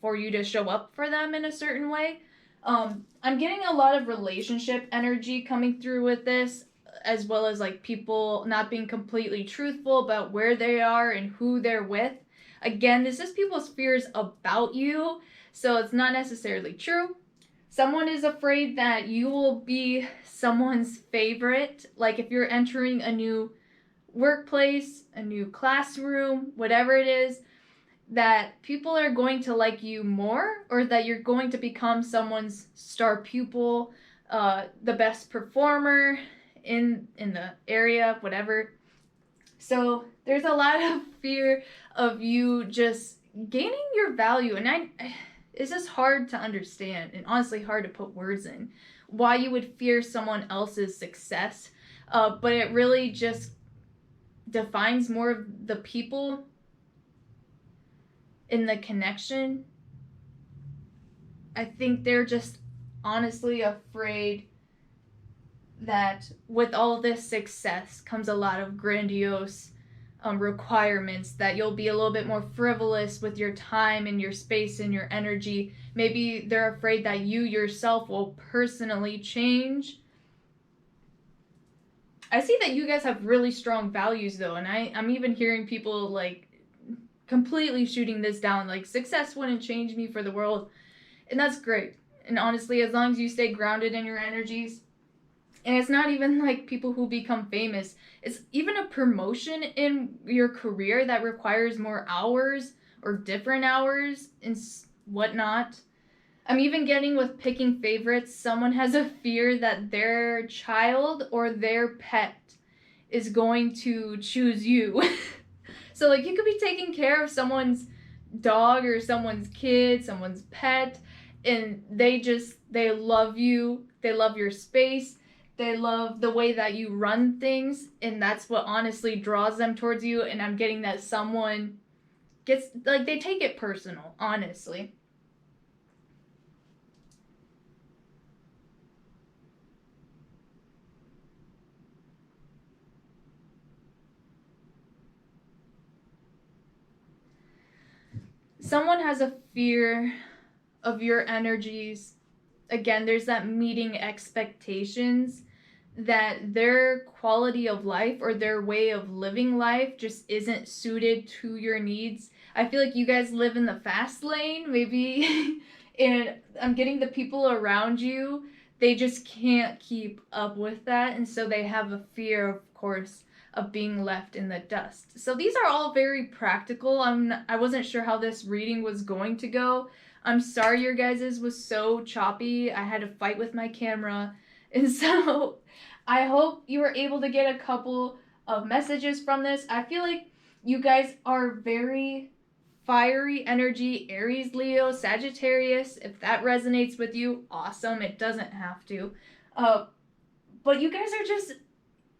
for you to show up for them in a certain way. I'm getting a lot of relationship energy coming through with this, as well as people not being completely truthful about where they are and who they're with. Again, this is people's fears about you, so it's not necessarily true. Someone is afraid that you will be someone's favorite, like if you're entering a new workplace, a new classroom, whatever it is, that people are going to like you more, or that you're going to become someone's star pupil, the best performer in the area, whatever. So there's a lot of fear of you just gaining your value, and it's just hard to understand, and honestly hard to put words in why you would fear someone else's success, but it really just defines more of the people in the connection. I think they're just honestly afraid that with all this success comes a lot of grandiose requirements, that you'll be a little bit more frivolous with your time and your space and your energy. Maybe they're afraid that you yourself will personally change. I see that you guys have really strong values though, and I'm even hearing people completely shooting this down, success wouldn't change me for the world, and that's great. And honestly, as long as you stay grounded in your energies, and it's not even people who become famous, it's even a promotion in your career that requires more hours or different hours and whatnot. I'm even getting with picking favorites, someone has a fear that their child or their pet is going to choose you. So you could be taking care of someone's dog or someone's kid, someone's pet, and they love you, they love your space, they love the way that you run things, and that's what honestly draws them towards you. And I'm getting that someone gets, they take it personal, honestly. Someone has a fear of your energies. Again, there's that meeting expectations, that their quality of life or their way of living life just isn't suited to your needs. I feel like you guys live in the fast lane, maybe, and I'm getting the people around you, they just can't keep up with that, and so they have a fear, of course, of being left in the dust. So these are all very practical. I wasn't sure how this reading was going to go. I'm sorry your guys's was so choppy. I had to fight with my camera. And so I hope you were able to get a couple of messages from this. I feel like you guys are very fiery energy, Aries, Leo, Sagittarius. If that resonates with you, awesome. It doesn't have to. But you guys are just,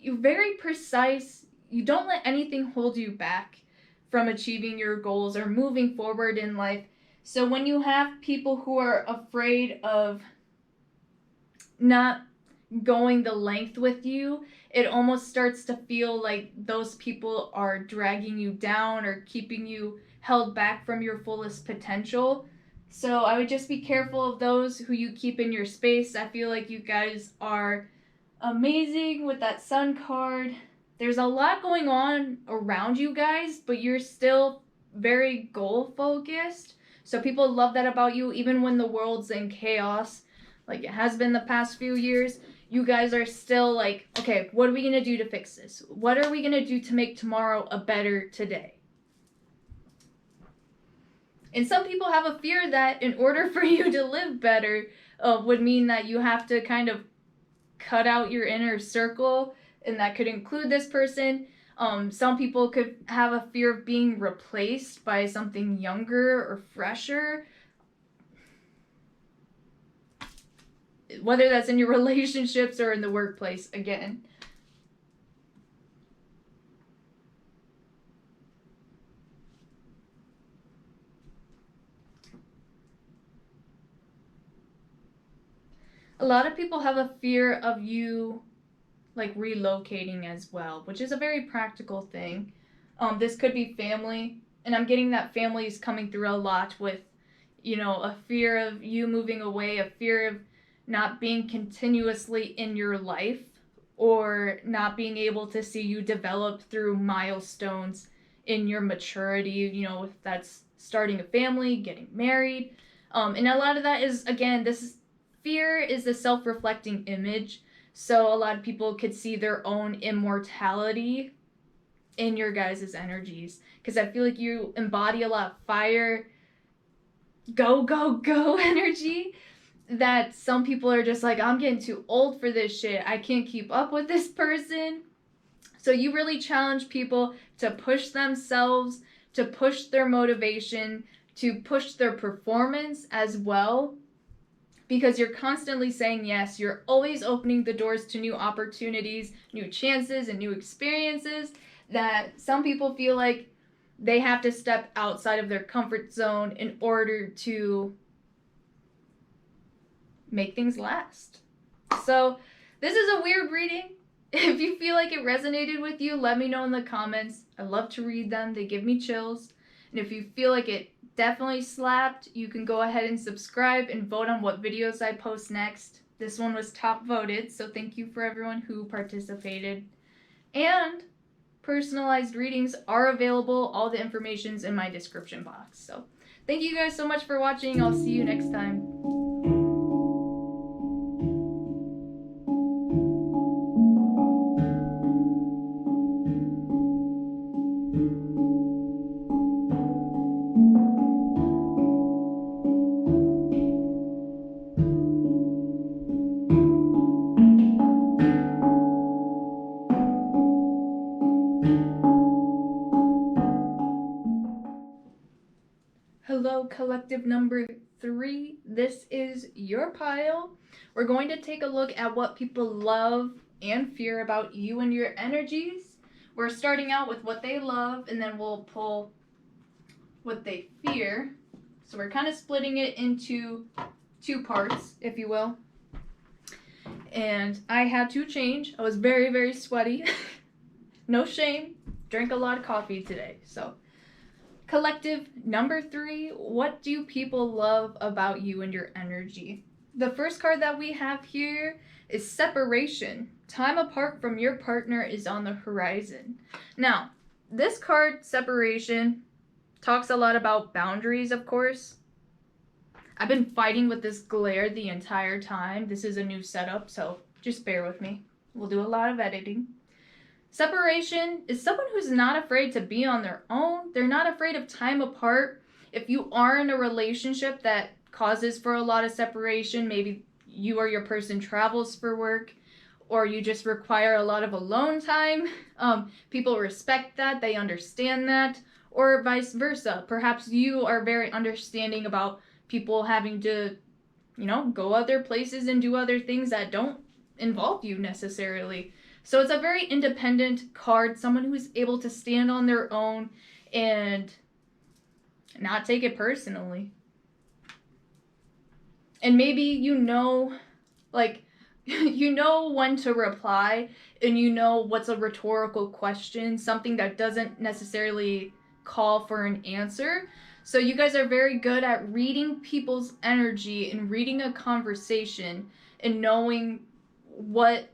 you're very precise. You don't let anything hold you back from achieving your goals or moving forward in life. So when you have people who are afraid of not going the length with you, it almost starts to feel like those people are dragging you down or keeping you held back from your fullest potential. So I would just be careful of those who you keep in your space. I feel like you guys are amazing with that Sun card. There's a lot going on around you guys, but you're still very goal focused. So people love that about you, even when the world's in chaos, like it has been the past few years. You guys are still like, okay, what are we going to do to fix this? What are we going to do to make tomorrow a better today? And some people have a fear that in order for you to live better would mean that you have to kind of cut out your inner circle, and that could include this person. Some people could have a fear of being replaced by something younger or fresher. Whether that's in your relationships or in the workplace, again. A lot of people have a fear of you like relocating as well, which is a very practical thing. This could be family, and I'm getting that family is coming through a lot with, you know, a fear of you moving away, a fear of not being continuously in your life, or not being able to see you develop through milestones in your maturity, you know, if that's starting a family, getting married. And a lot of that is, again, fear is the self-reflecting image. So a lot of people could see their own immortality in your guys' energies. Because I feel like you embody a lot of fire, go, go, go energy that some people are just like, I'm getting too old for this shit. I can't keep up with this person. So you really challenge people to push themselves, to push their motivation, to push their performance as well. Because you're constantly saying yes. You're always opening the doors to new opportunities, new chances, and new experiences that some people feel like they have to step outside of their comfort zone in order to make things last. So this is a weird reading. If you feel like it resonated with you, let me know in the comments. I love to read them. They give me chills. And if you feel like it definitely slapped, you can go ahead and subscribe and vote on what videos I post next. This one was top voted, so thank you for everyone who participated. And personalized readings are available. All the information's in my description box. So thank you guys so much for watching. I'll see you next time. Hello, collective number 3. This is your pile. We're going to take a look at what people love and fear about you and your energies. We're starting out with what they love, and then we'll pull what they fear. So we're kind of splitting it into 2 parts, if you will. And I had to change. I was very, very sweaty. No shame. Drank a lot of coffee today, so. Collective number 3, what do people love about you and your energy? The first card that we have here is separation. Time apart from your partner is on the horizon. Now, this card, separation, talks a lot about boundaries, of course. I've been fighting with this glare the entire time. This is a new setup, so just bear with me. We'll do a lot of editing. Separation is someone who's not afraid to be on their own. They're not afraid of time apart. If you are in a relationship that causes for a lot of separation, maybe you or your person travels for work, or you just require a lot of alone time, people respect that, they understand that, or vice versa. Perhaps you are very understanding about people having to, go other places and do other things that don't involve you necessarily. So it's a very independent card, someone who's able to stand on their own and not take it personally. And maybe you know when to reply, and you know what's a rhetorical question, something that doesn't necessarily call for an answer. So you guys are very good at reading people's energy and reading a conversation and knowing what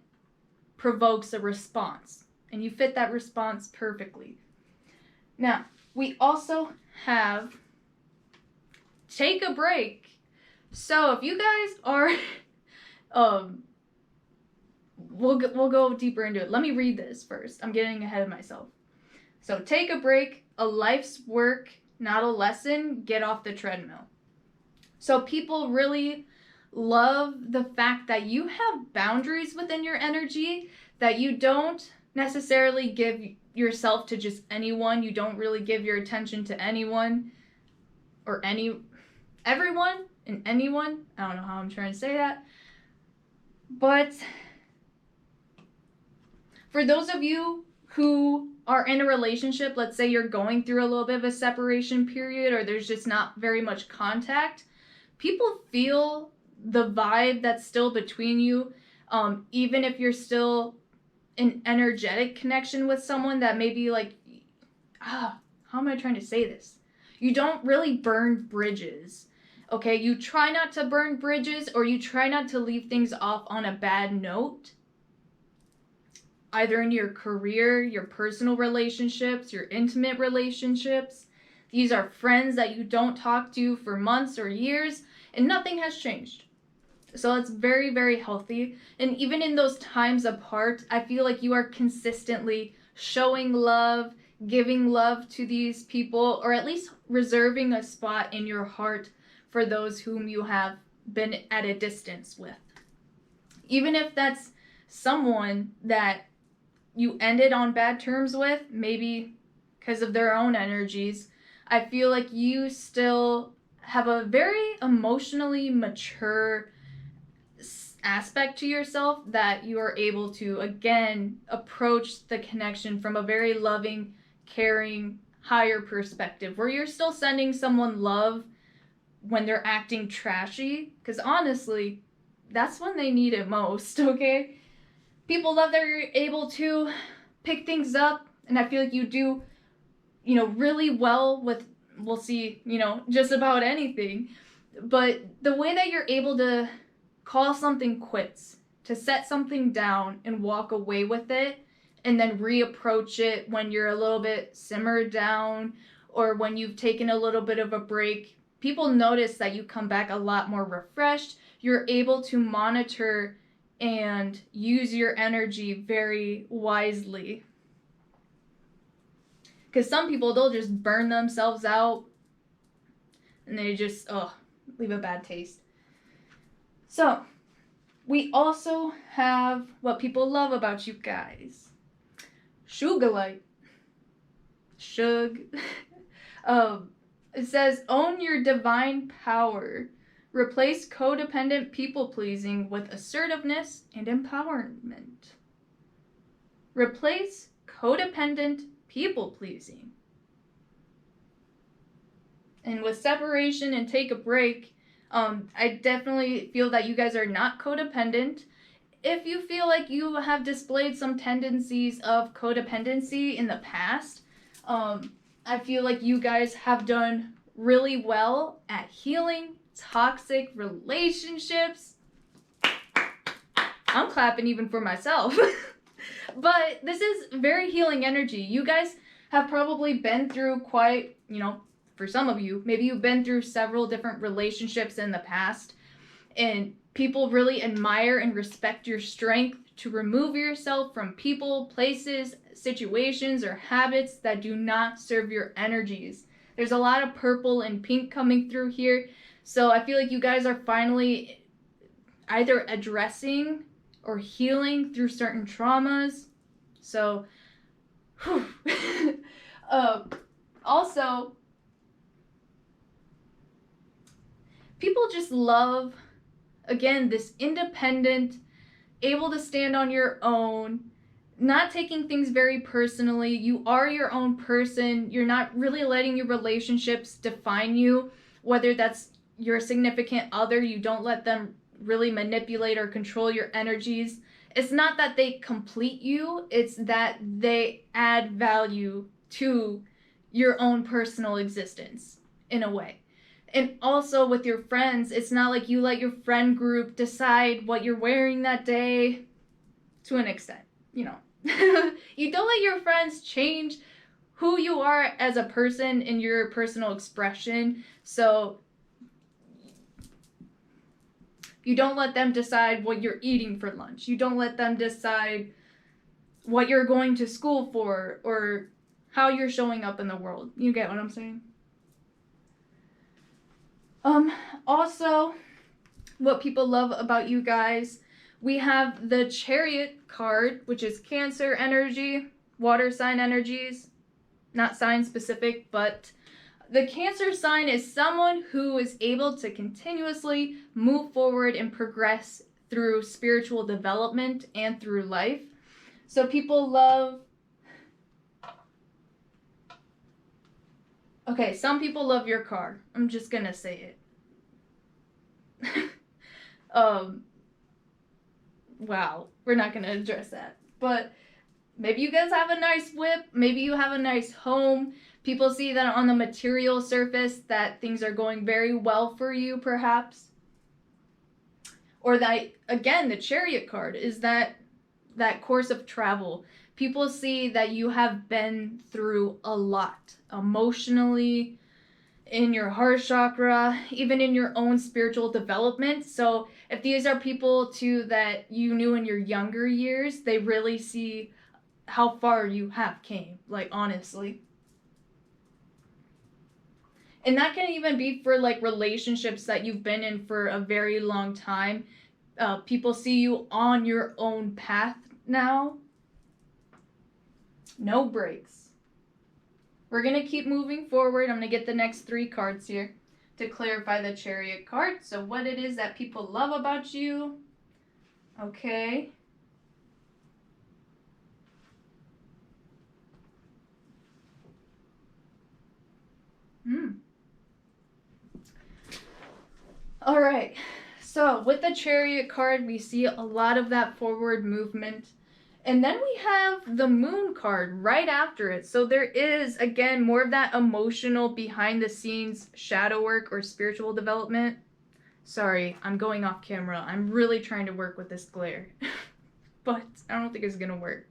provokes a response. And you fit that response perfectly. Now, we also have take a break. So if you guys are we'll go deeper into it. Let me read this first. I'm getting ahead of myself. So take a break, a life's work, not a lesson, get off the treadmill. So people really love the fact that you have boundaries within your energy, that you don't necessarily give yourself to just anyone. You don't really give your attention to anyone or everyone and anyone. I don't know how I'm trying to say that. But for those of you who are in a relationship, let's say you're going through a little bit of a separation period, or there's just not very much contact, people feel the vibe that's still between you, even if you're still in energetic connection with someone that maybe how am I trying to say this? You don't really burn bridges, okay? You try not to burn bridges, or you try not to leave things off on a bad note, either in your career, your personal relationships, your intimate relationships. These are friends that you don't talk to for months or years, and nothing has changed. So it's very, very healthy. And even in those times apart, I feel like you are consistently showing love, giving love to these people, or at least reserving a spot in your heart for those whom you have been at a distance with. Even if that's someone that you ended on bad terms with, maybe because of their own energies, I feel like you still have a very emotionally mature aspect to yourself, that you are able to, again, approach the connection from a very loving, caring, higher perspective, where you're still sending someone love when they're acting trashy, because honestly, that's when they need it most, okay? People love that you're able to pick things up, and I feel like you do, really well with, we'll see, just about anything. But the way that you're able to call something quits, to set something down and walk away with it, and then reapproach it when you're a little bit simmered down, or when you've taken a little bit of a break, people notice that you come back a lot more refreshed. You're able to monitor and use your energy very wisely. Because some people, they'll just burn themselves out, and they just, leave a bad taste. So, we also have what people love about you guys. Sugalite. Shug. It says, own your divine power. Replace codependent people-pleasing with assertiveness and empowerment. Replace codependent people-pleasing. And with separation and take a break, I definitely feel that you guys are not codependent. If you feel like you have displayed some tendencies of codependency in the past, I feel like you guys have done really well at healing toxic relationships. I'm clapping even for myself. But this is very healing energy. You guys have probably been through quite, for some of you, maybe you've been through several different relationships in the past, and people really admire and respect your strength to remove yourself from people, places, situations, or habits that do not serve your energies. There's a lot of purple and pink coming through here. So I feel like you guys are finally either addressing or healing through certain traumas. So, also, people just love, again, this independent, able to stand on your own, not taking things very personally. You are your own person. You're not really letting your relationships define you, whether that's your significant other. You don't let them really manipulate or control your energies. It's not that they complete you, it's that they add value to your own personal existence in a way. And also with your friends, it's not like you let your friend group decide what you're wearing that day, to an extent, you know. You don't let your friends change who you are as a person in your personal expression. So you don't let them decide what you're eating for lunch. You don't let them decide what you're going to school for or how you're showing up in the world. You get what I'm saying? Also, what people love about you guys, we have the Chariot card, which is Cancer energy, water sign energies, not sign specific, but the Cancer sign is someone who is able to continuously move forward and progress through spiritual development and through life. So people love, okay, some people love your car. I'm just gonna say it. Wow, we're not gonna address that. But maybe you guys have a nice whip, maybe you have a nice home. People see that on the material surface that things are going very well for you, perhaps. Or that, again, the Chariot card is that course of travel. People see that you have been through a lot emotionally, in your heart chakra, even in your own spiritual development. So if these are people too that you knew in your younger years, they really see how far you have came, like honestly. And that can even be for like relationships that you've been in for a very long time. People see you on your own path now. No breaks. We're going to keep moving forward. I'm going to get the next 3 cards here to clarify the Chariot card. So what it is that people love about you. Okay. All right. So with the Chariot card, we see a lot of that forward movement. And then we have the Moon card right after it. So there is, again, more of that emotional behind the scenes shadow work or spiritual development. Sorry, I'm going off camera. I'm really trying to work with this glare. But I don't think it's going to work.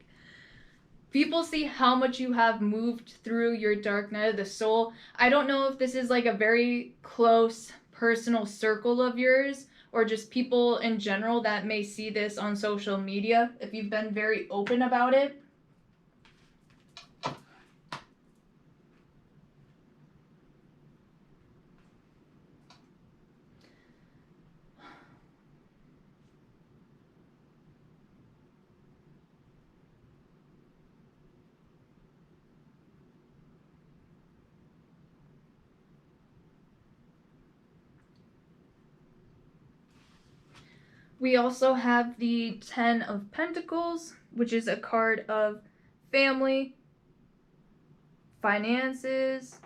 People see how much you have moved through your dark night of the soul. I don't know if this is like a very close personal circle of yours, or just people in general that may see this on social media, if you've been very open about it. We also have the 10 of Pentacles, which is a card of family, finances.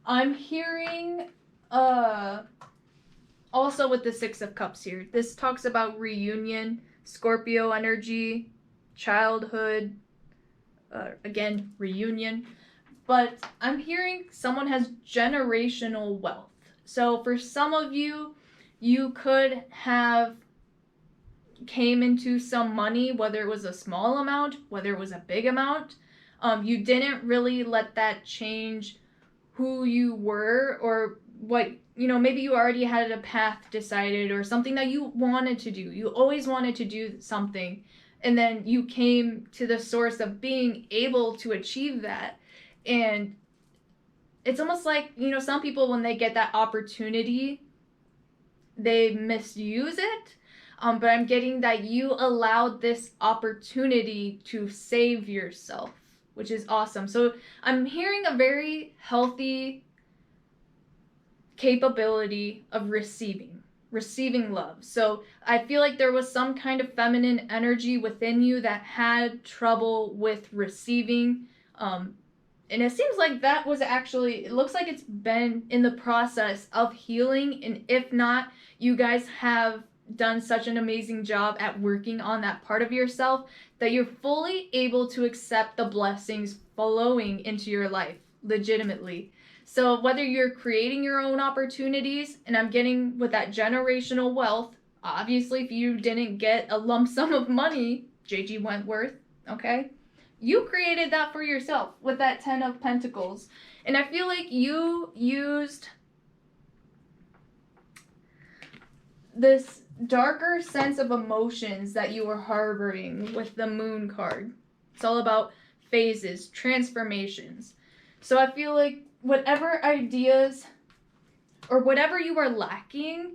I'm hearing, also with the 6 of Cups here, this talks about reunion, Scorpio energy, childhood, again, reunion. But I'm hearing someone has generational wealth. So for some of you, you could have came into some money, whether it was a small amount, whether it was a big amount. You didn't really let that change who you were or what, you know, maybe you already had a path decided or something that you wanted to do. You always wanted to do something, and then you came to the source of being able to achieve that. And it's almost like, you know, some people, when they get that opportunity, they misuse it. But I'm getting that you allowed this opportunity to save yourself, which is awesome. So I'm hearing a very healthy capability of receiving love. So I feel like there was some kind of feminine energy within you that had trouble with receiving. And it seems like that was actually, it looks like it's been in the process of healing. And if not, you guys have done such an amazing job at working on that part of yourself that you're fully able to accept the blessings flowing into your life legitimately. So whether you're creating your own opportunities, and I'm getting with that generational wealth, obviously if you didn't get a lump sum of money, J.G. Wentworth, okay, you created that for yourself with that 10 of Pentacles. And I feel like you used this darker sense of emotions that you were harboring with the Moon card. It's all about phases, transformations. So I feel like whatever ideas or whatever you are lacking,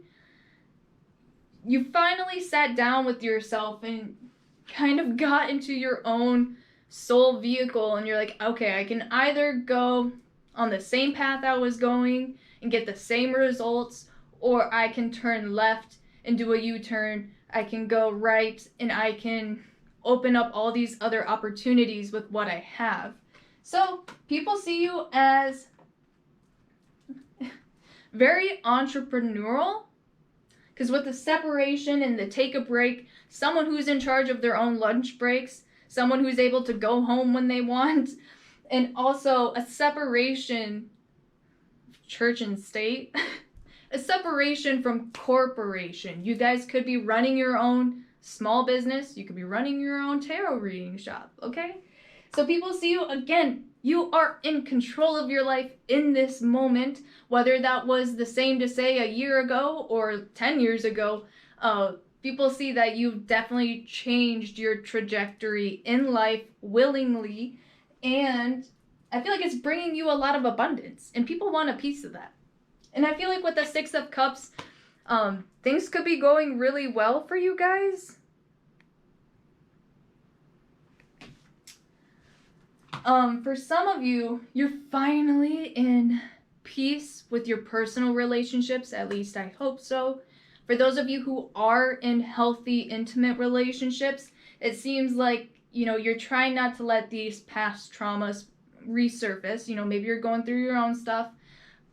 you finally sat down with yourself and kind of got into your own soul vehicle, and you're like, okay, I can either go on the same path I was going and get the same results, or I can turn left and do a U-turn. I can go right and I can open up all these other opportunities with what I have. So people see you as very entrepreneurial, because with the separation and the take a break, someone who's in charge of their own lunch breaks, someone who's able to go home when they want, and also a separation, church and state, a separation from corporation. You guys could be running your own small business. You could be running your own tarot reading shop, okay? So people see you, again, you are in control of your life in this moment, whether that was the same to say a year ago or 10 years ago. People see that you've definitely changed your trajectory in life willingly, and I feel like it's bringing you a lot of abundance, and people want a piece of that. And I feel like with the Six of Cups, things could be going really well for you guys. For some of you, you're finally in peace with your personal relationships, at least I hope so. For those of you who are in healthy, intimate relationships, it seems like, you know, you're trying not to let these past traumas resurface. You know, maybe you're going through your own stuff.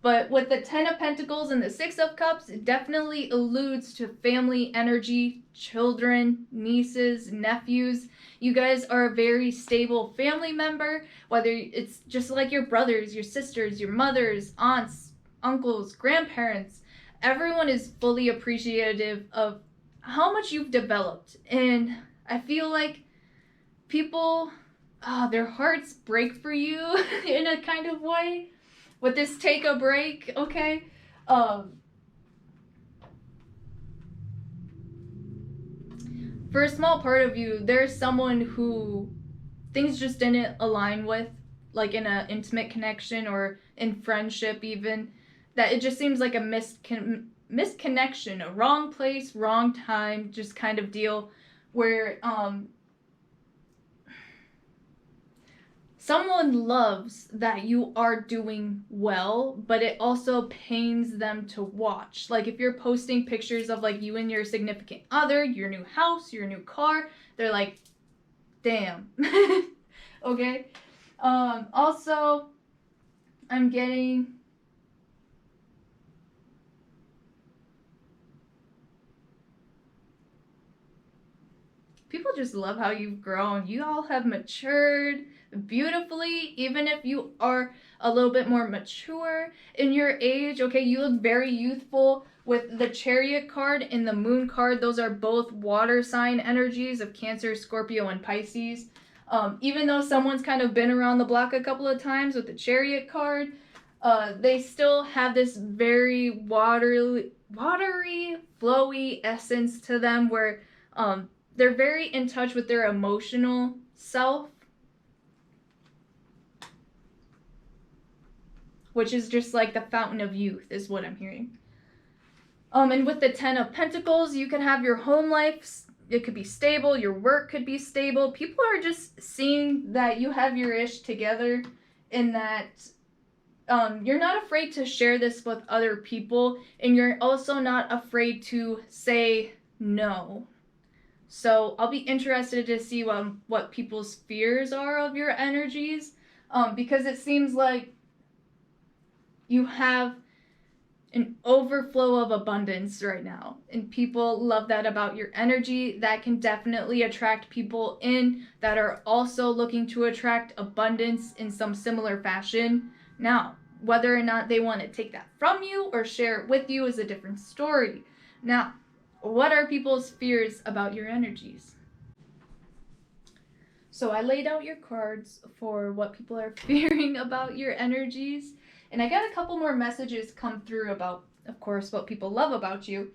But with the 10 of Pentacles and the 6 of Cups, it definitely alludes to family energy, children, nieces, nephews. You guys are a very stable family member, whether it's just like your brothers, your sisters, your mothers, aunts, uncles, grandparents. Everyone is fully appreciative of how much you've developed. And I feel like people, their hearts break for you in a kind of way with this take a break, okay? For a small part of you, there's someone who things just didn't align with, like in an intimate connection or in friendship even, that it just seems like a misconnection, a wrong place, wrong time, just kind of deal where someone loves that you are doing well, but it also pains them to watch. Like if you're posting pictures of like you and your significant other, your new house, your new car, they're like, damn. Okay? Also, I'm getting people just love how you've grown. You all have matured beautifully, even if you are a little bit more mature in your age. Okay, you look very youthful with the Chariot card and the Moon card. Those are both water sign energies of Cancer, Scorpio, and Pisces. Even though someone's kind of been around the block a couple of times with the Chariot card, they still have this very watery, flowy essence to them where they're very in touch with their emotional self, which is just like the fountain of youth is what I'm hearing. And with the 10 of Pentacles, you can have your home life, it could be stable, your work could be stable. People are just seeing that you have your ish together, and that you're not afraid to share this with other people, and you're also not afraid to say no. So I'll be interested to see what people's fears are of your energies, because it seems like you have an overflow of abundance right now, and people love that about your energy. That can definitely attract people in that are also looking to attract abundance in some similar fashion. Now, whether or not they want to take that from you or share it with you is a different story. Now, what are people's fears about your energies? So I laid out your cards for what people are fearing about your energies. And I got a couple more messages come through about, of course, what people love about you.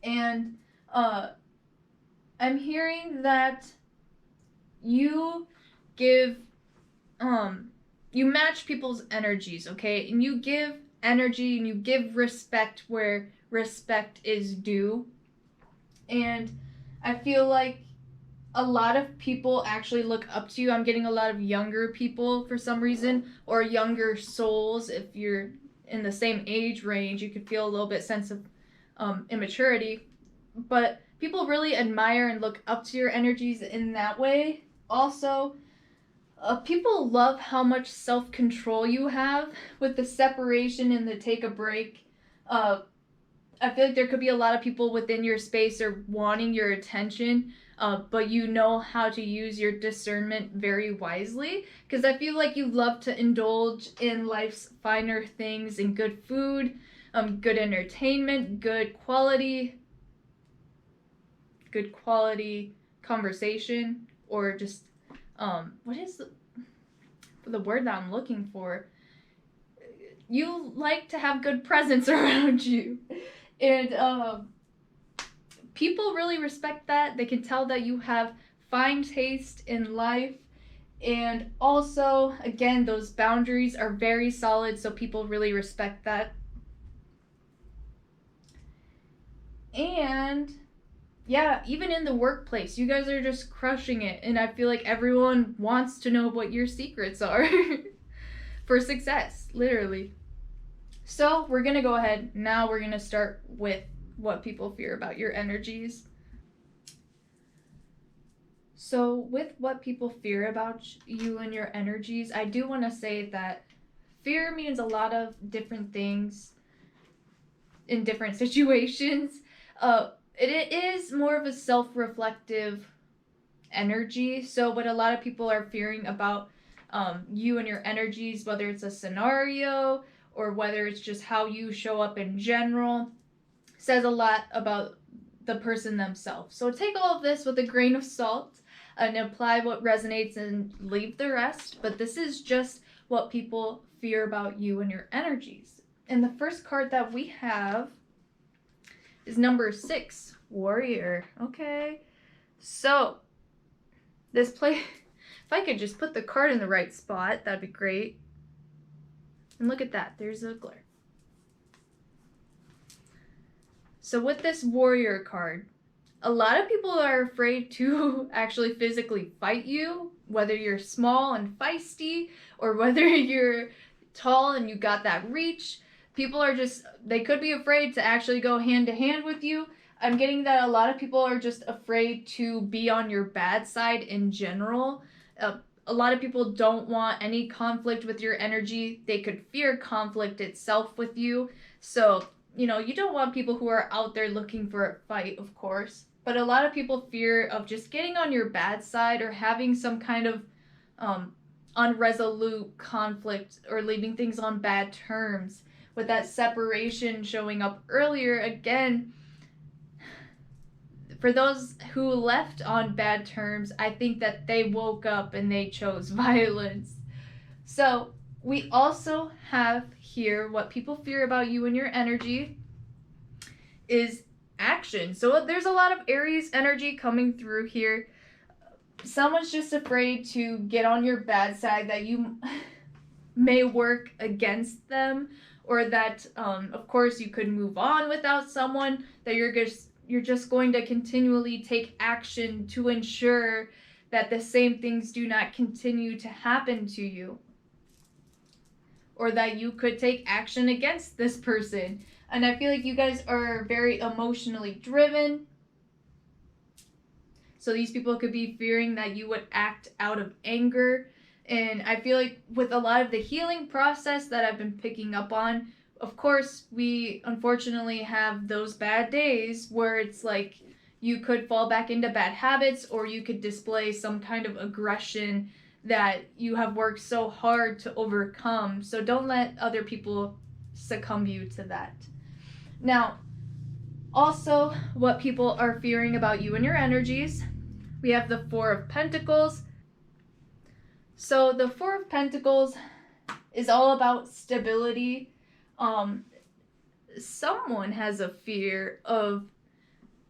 And I'm hearing that you give, you match people's energies, okay? And you give energy and you give respect where respect is due. And I feel like a lot of people actually look up to you. I'm getting a lot of younger people for some reason, or younger souls. If you're in the same age range, you could feel a little bit sense of immaturity. But people really admire and look up to your energies in that way. Also, people love how much self-control you have with the separation and the take a break. I feel like there could be a lot of people within your space or wanting your attention, but you know how to use your discernment very wisely, because I feel like you love to indulge in life's finer things and good food, good entertainment, good quality conversation, or just what is the word that I'm looking for? You like to have good presence around you, and people really respect that. They can tell that you have fine taste in life. And also, again, those boundaries are very solid, so people really respect that. And yeah, even in the workplace, you guys are just crushing it. And I feel like everyone wants to know what your secrets are for success, literally. So we're going to go ahead. Now we're going to start with what people fear about your energies. So with what people fear about you and your energies, I do want to say that fear means a lot of different things in different situations. It is more of a self-reflective energy. So what a lot of people are fearing about you and your energies, whether it's a scenario or whether it's just how you show up in general, says a lot about the person themselves. So take all of this with a grain of salt and apply what resonates and leave the rest. But this is just what people fear about you and your energies. And the first card that we have is number 6, Warrior. Okay. So this play, if I could just put the card in the right spot, that'd be great. And look at that. There's a glare. So with this Warrior card, a lot of people are afraid to actually physically fight you, whether you're small and feisty or whether you're tall and you got that reach. People are just, they could be afraid to actually go hand to hand with you. I'm getting that a lot of people are just afraid to be on your bad side in general. A lot of people don't want any conflict with your energy. They could fear conflict itself with you. So, you know, you don't want people who are out there looking for a fight, of course. But a lot of people fear of just getting on your bad side or having some kind of unresolute conflict or leaving things on bad terms. With that separation showing up earlier, again, for those who left on bad terms, I think that they woke up and they chose violence. So we also have here what people fear about you and your energy is action. So there's a lot of Aries energy coming through here. Someone's just afraid to get on your bad side, that you may work against them, or that of course you could move on without someone, that you're just going to continually take action to ensure that the same things do not continue to happen to you, or that you could take action against this person. And I feel like you guys are very emotionally driven. So these people could be fearing that you would act out of anger. And I feel like with a lot of the healing process that I've been picking up on, of course, we unfortunately have those bad days where it's like you could fall back into bad habits, or you could display some kind of aggression that you have worked so hard to overcome. So don't let other people succumb you to that. Now, also, what people are fearing about you and your energies, we have the Four of Pentacles. So the Four of Pentacles is all about stability. Someone has a fear of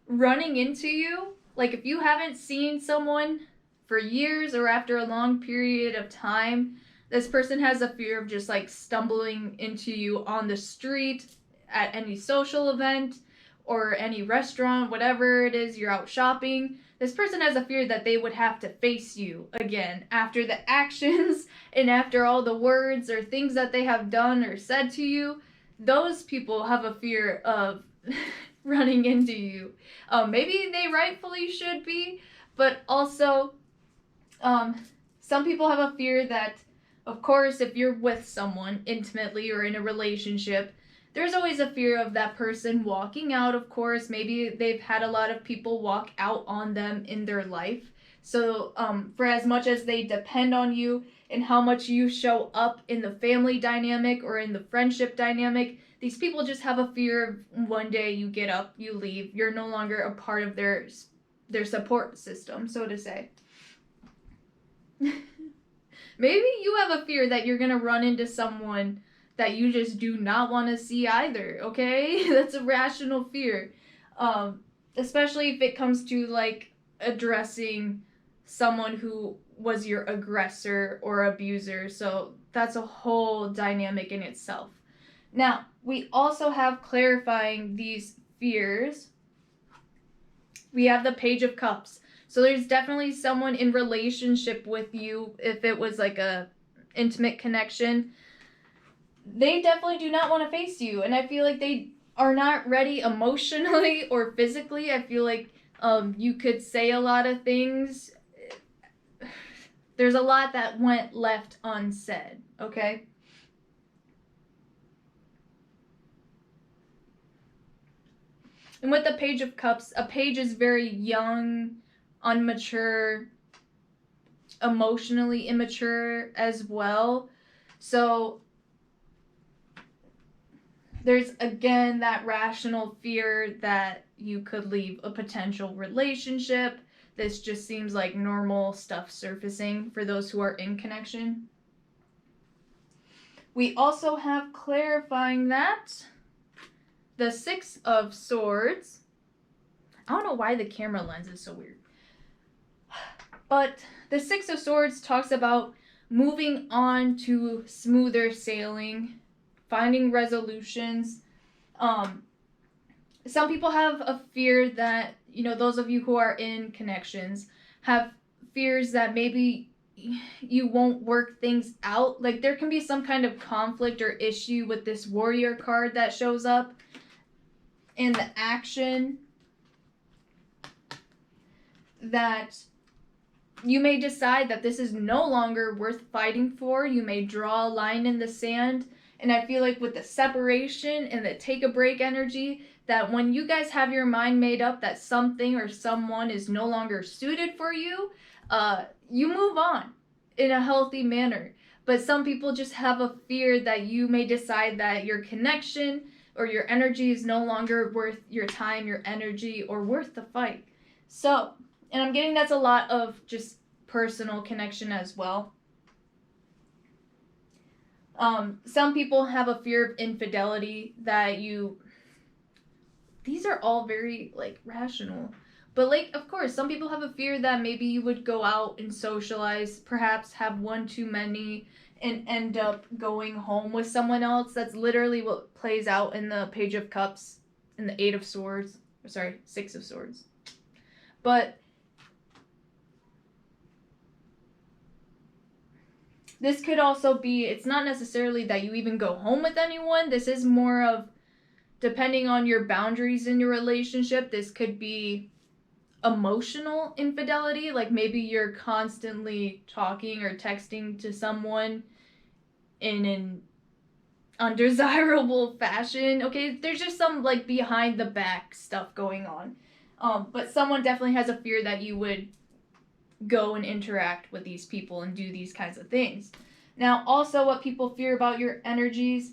running into you. Like if you haven't seen someone for years or after a long period of time, this person has a fear of just like stumbling into you on the street, at any social event, or any restaurant, whatever it is, you're out shopping. This person has a fear that they would have to face you again after the actions and after all the words or things that they have done or said to you. Those people have a fear of running into you. Maybe they rightfully should be, but also some people have a fear that, of course, if you're with someone intimately or in a relationship, there's always a fear of that person walking out, of course. Maybe they've had a lot of people walk out on them in their life. So for as much as they depend on you and how much you show up in the family dynamic or in the friendship dynamic, these people just have a fear of one day you get up, you leave, you're no longer a part of their support system, so to say. Maybe you have a fear that you're going to run into someone that you just do not want to see either, okay? That's a rational fear. Especially if it comes to like addressing someone who was your aggressor or abuser. So that's a whole dynamic in itself. Now, we also have clarifying these fears. We have the Page of Cups. So there's definitely someone in relationship with you, if it was like a intimate connection. They definitely do not want to face you, and I feel like they are not ready emotionally or physically. I feel like you could say a lot of things. There's a lot that went left unsaid, okay? And with the Page of Cups, a page is very young, unmature, emotionally immature as well. So there's again that rational fear that you could leave a potential relationship. This just seems like normal stuff surfacing for those who are in connection. We also have clarifying that the Six of Swords. I don't know why the camera lens is so weird. But the Six of Swords talks about moving on to smoother sailing, finding resolutions. Some people have a fear that, those of you who are in connections have fears that maybe you won't work things out. Like there can be some kind of conflict or issue with this Warrior card that shows up in the action, that you may decide that this is no longer worth fighting for. You may draw a line in the sand. And I feel like with the separation and the take a break energy, that when you guys have your mind made up that something or someone is no longer suited for you, you move on in a healthy manner. But some people just have a fear that you may decide that your connection or your energy is no longer worth your time, your energy, or worth the fight. So, and I'm getting that's a lot of just personal connection as well. Some people have a fear of infidelity, that you these are all very, like, rational. But, like, of course, some people have a fear that maybe you would go out and socialize, perhaps have one too many, and end up going home with someone else. That's literally what plays out in the Page of Cups and the Eight of Swords. Sorry, Six of Swords. But this could also be, it's not necessarily that you even go home with anyone. This is more of, depending on your boundaries in your relationship, this could be emotional infidelity. Like maybe you're constantly talking or texting to someone in an undesirable fashion. Okay, there's just some like behind the back stuff going on. But someone definitely has a fear that you would go and interact with these people and do these kinds of things. Now, also what people fear about your energies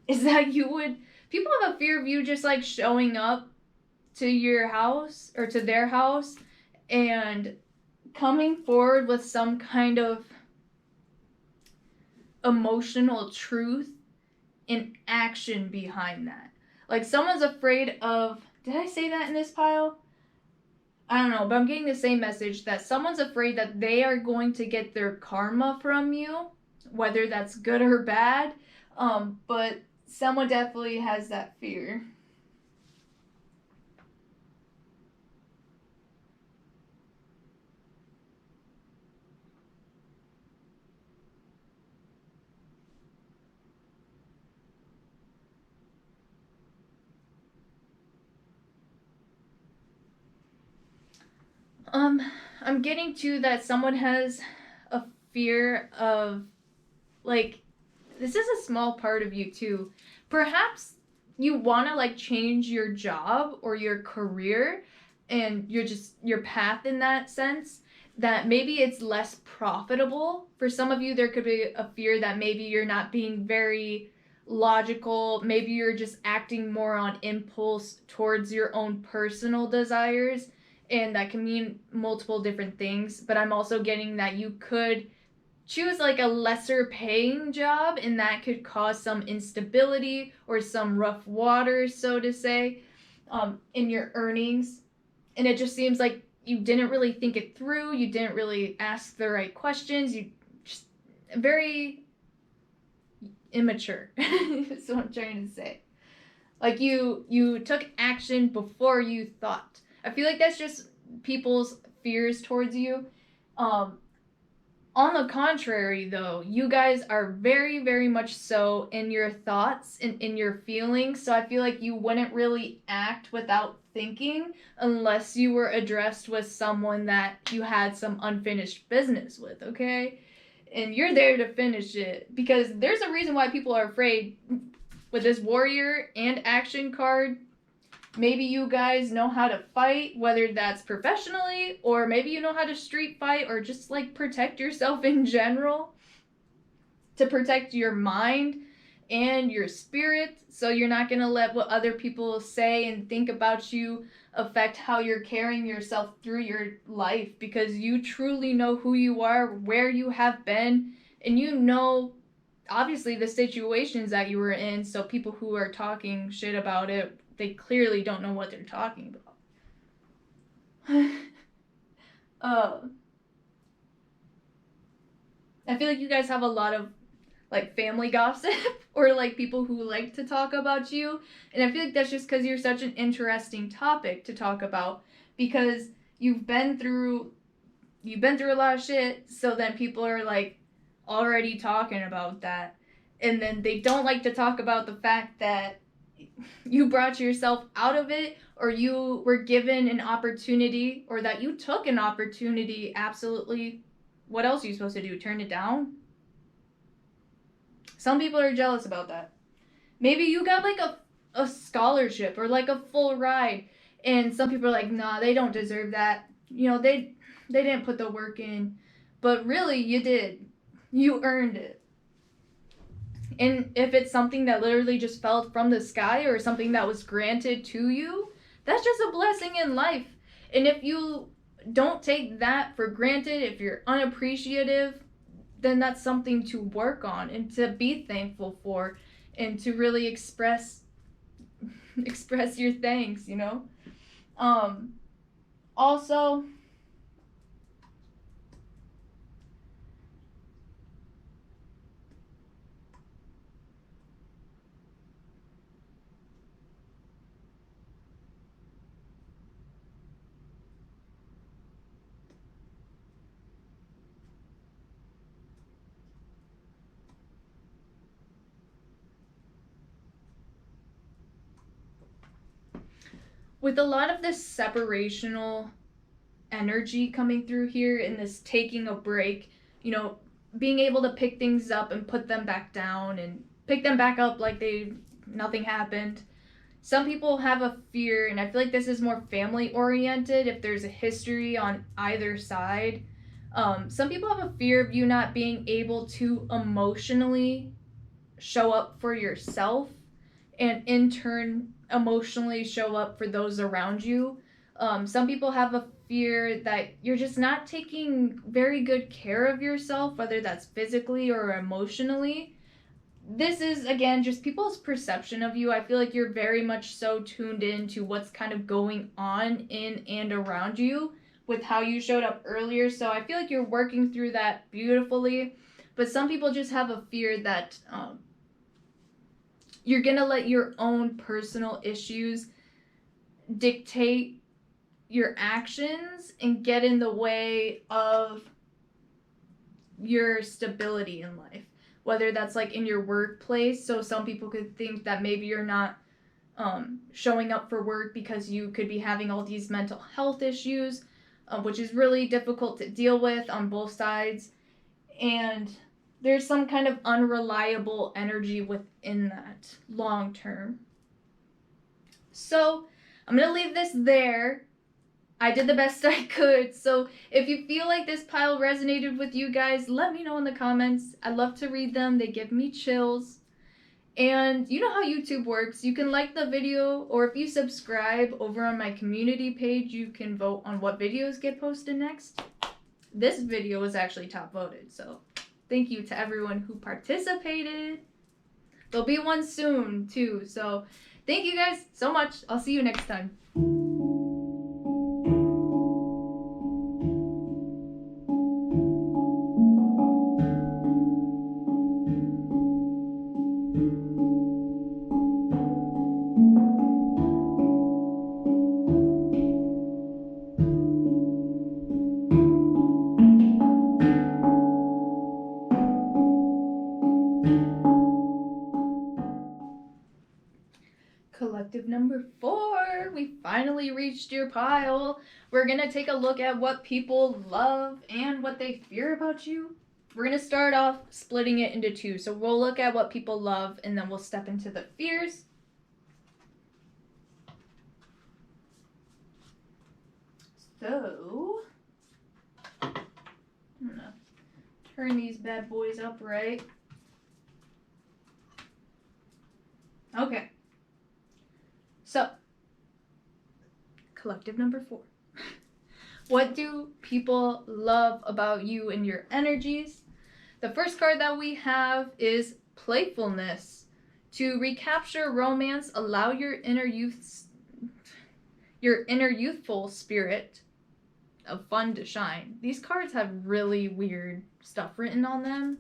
is that people have a fear of you just like showing up to your house or to their house and coming forward with some kind of emotional truth and action behind that. Like someone's afraid of, did I say that in this pile? I don't know, but I'm getting the same message that someone's afraid that they are going to get their karma from you, whether that's good or bad. But someone definitely has that fear. I'm getting to that someone has a fear of, like, this is a small part of you too. Perhaps you want to like change your job or your career and your path in that sense, that maybe it's less profitable. For some of you, there could be a fear that maybe you're not being very logical. Maybe you're just acting more on impulse towards your own personal desires. And that can mean multiple different things. But I'm also getting that you could choose like a lesser paying job, and that could cause some instability or some rough waters, so to say, in your earnings. And it just seems like you didn't really think it through. You didn't really ask the right questions. You just very immature. That's what I'm trying to say. Like you took action before you thought. I feel like that's just people's fears towards you. On the contrary, though, you guys are very, very much so in your thoughts and in your feelings. So I feel like you wouldn't really act without thinking unless you were addressed with someone that you had some unfinished business with, okay? And you're there to finish it, because there's a reason why people are afraid with this warrior and action card. Maybe you guys know how to fight, whether that's professionally, or maybe you know how to street fight, or just like protect yourself in general, to protect your mind and your spirit, so you're not going to let what other people say and think about you affect how you're carrying yourself through your life, because you truly know who you are, where you have been, and you know obviously the situations that you were in. So people who are talking shit about it, they clearly don't know what they're talking about. I feel like you guys have a lot of like family gossip or like people who like to talk about you, and I feel like that's just because you're such an interesting topic to talk about, because you've been through a lot of shit. So then people are like already talking about that, and then they don't like to talk about the fact that you brought yourself out of it, or you were given an opportunity, or that you took an opportunity. Absolutely. What else are you supposed to do? Turn it down? Some people are jealous about that. Maybe you got like a scholarship or like a full ride, and some people are like, nah, they don't deserve that. You know, they didn't put the work in. But really, you did. You earned it. And if it's something that literally just fell from the sky, or something that was granted to you, that's just a blessing in life. And if you don't take that for granted, if you're unappreciative, then that's something to work on and to be thankful for, and to really express express your thanks, you know? Also, with a lot of this separational energy coming through here and this taking a break, you know, being able to pick things up and put them back down and pick them back up like nothing happened. Some people have a fear, and I feel like this is more family oriented if there's a history on either side. Some people have a fear of you not being able to emotionally show up for yourself and in turn emotionally show up for those around you. Some people have a fear that you're just not taking very good care of yourself, whether that's physically or emotionally. This is, again, just people's perception of you. I feel like you're very much so tuned in to what's kind of going on in and around you with how you showed up earlier. So I feel like you're working through that beautifully. But some people just have a fear that you're going to let your own personal issues dictate your actions and get in the way of your stability in life, whether that's like in your workplace. So some people could think that maybe you're not showing up for work because you could be having all these mental health issues, which is really difficult to deal with on both sides. And there's some kind of unreliable energy within that long term. So I'm going to leave this there. I did the best I could. So if you feel like this pile resonated with you guys, let me know in the comments. I love to read them. They give me chills. And you know how YouTube works. You can like the video, or if you subscribe over on my community page, you can vote on what videos get posted next. This video was actually top voted, so thank you to everyone who participated. There'll be one soon too, so thank you guys so much. I'll see you next time. Collective number 4, we finally reached your pile. We're going to take a look at what people love and what they fear about you. We're going to start off splitting it into 2. So we'll look at what people love and then we'll step into the fears. So, I'm going to turn these bad boys up right. Okay. So, collective number 4. What do people love about you and your energies? The first card that we have is playfulness. To recapture romance, allow your inner youthful spirit of fun to shine. These cards have really weird stuff written on them.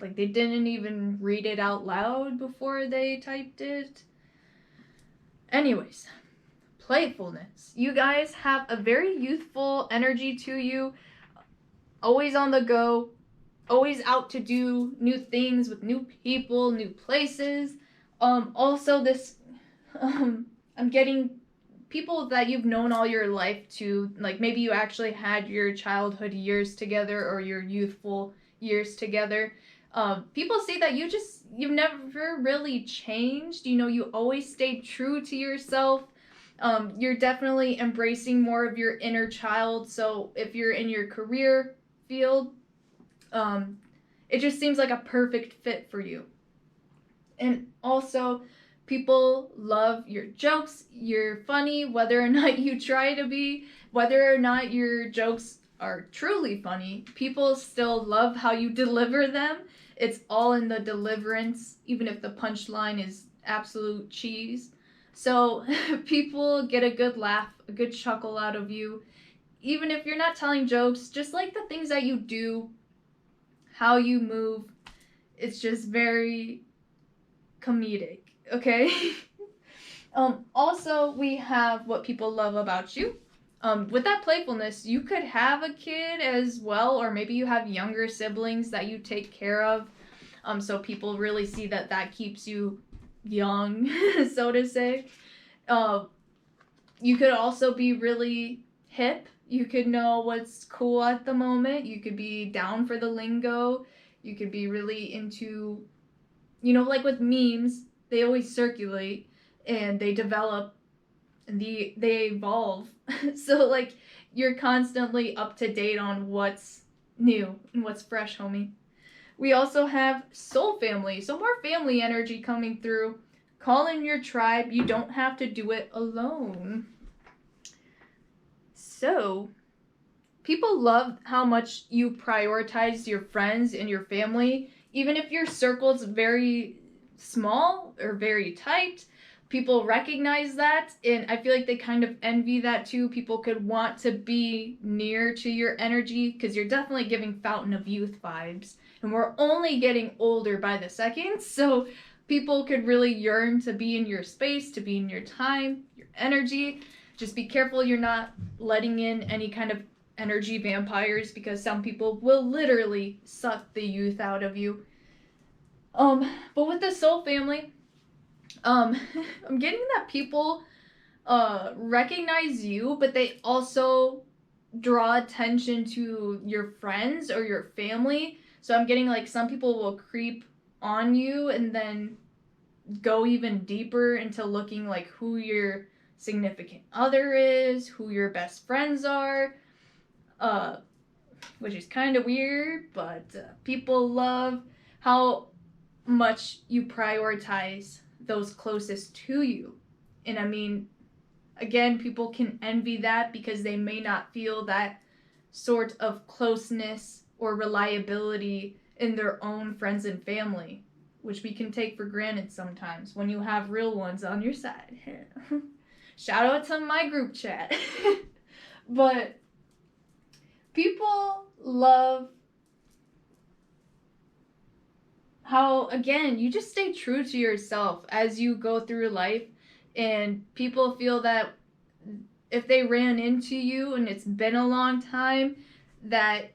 Like they didn't even read it out loud before they typed it. Anyways, playfulness. You guys have a very youthful energy to you. Always on the go. Always out to do new things with new people, new places. Also this, I'm getting people that you've known all your life to, like maybe you actually had your childhood years together or your youthful years together. People see that you've never really changed. You know, you always stayed true to yourself. You're definitely embracing more of your inner child. So if you're in your career field, it just seems like a perfect fit for you. And also, people love your jokes. You're funny, whether or not you try to be, whether or not your jokes are truly funny. People still love how you deliver them. It's all in the deliverance, even if the punchline is absolute cheese. So people get a good laugh, a good chuckle out of you. Even if you're not telling jokes, just like the things that you do, how you move, it's just very comedic, okay? Also, we have what people love about you. With that playfulness, you could have a kid as well, or maybe you have younger siblings that you take care of. So people really see that that keeps you young, so to say. You could also be really hip. You could know what's cool at the moment. You could be down for the lingo. You could be really into, like with memes, they always circulate and they develop and they evolve. So like you're constantly up to date on what's new and what's fresh, homie. We also have soul family, so more family energy coming through. Call in your tribe. You don't have to do it alone. So, people love how much you prioritize your friends and your family. Even if your circle's very small or very tight, people recognize that, and I feel like they kind of envy that too. People could want to be near to your energy because you're definitely giving Fountain of Youth vibes, and we're only getting older by the second, so people could really yearn to be in your space, to be in your time, your energy. Just be careful you're not letting in any kind of energy vampires, because some people will literally suck the youth out of you. But with the soul family, I'm getting that people recognize you, but they also draw attention to your friends or your family. So I'm getting like some people will creep on you and then go even deeper into looking like who your significant other is, who your best friends are, which is kind of weird, but people love how much you prioritize those closest to you. And I mean, again, people can envy that because they may not feel that sort of closeness or reliability in their own friends and family, which we can take for granted sometimes when you have real ones on your side. Shout out to my group chat. But people love how, again, you just stay true to yourself as you go through life, and people feel that if they ran into you and it's been a long time, that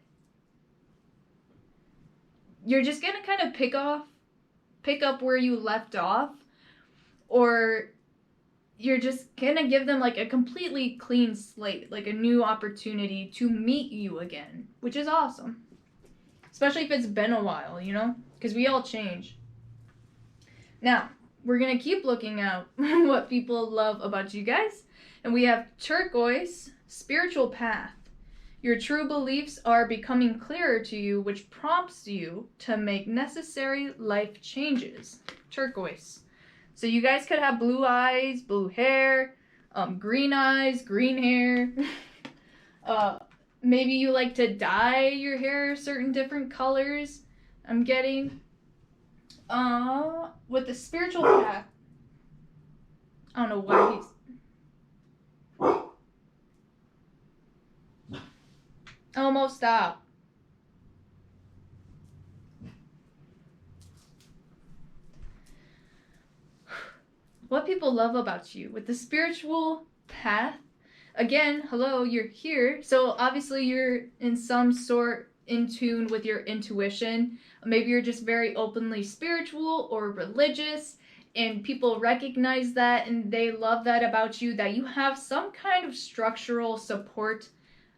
you're just gonna kind of pick up where you left off, or you're just gonna give them like a completely clean slate, like a new opportunity to meet you again, which is awesome. Especially if it's been a while, because we all change. Now, we're gonna keep looking at what people love about you guys. And we have turquoise, spiritual path. Your true beliefs are becoming clearer to you, which prompts you to make necessary life changes. Turquoise. So you guys could have blue eyes, blue hair, green eyes, green hair. Maybe you like to dye your hair certain different colors. I'm getting. With the spiritual path. I don't know why he's. Almost stop. What people love about you with the spiritual path. Again, hello, you're here. So obviously you're in some sort in tune with your intuition. Maybe you're just very openly spiritual or religious, and people recognize that and they love that about you, that you have some kind of structural support.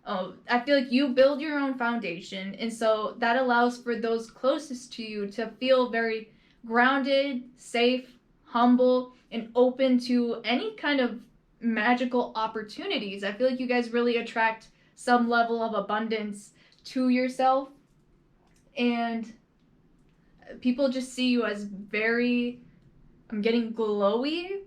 I feel like you build your own foundation, and so that allows for those closest to you to feel very grounded, safe, humble, and open to any kind of magical opportunities. I feel like you guys really attract some level of abundance to yourself, and people just see you as very, I'm getting glowy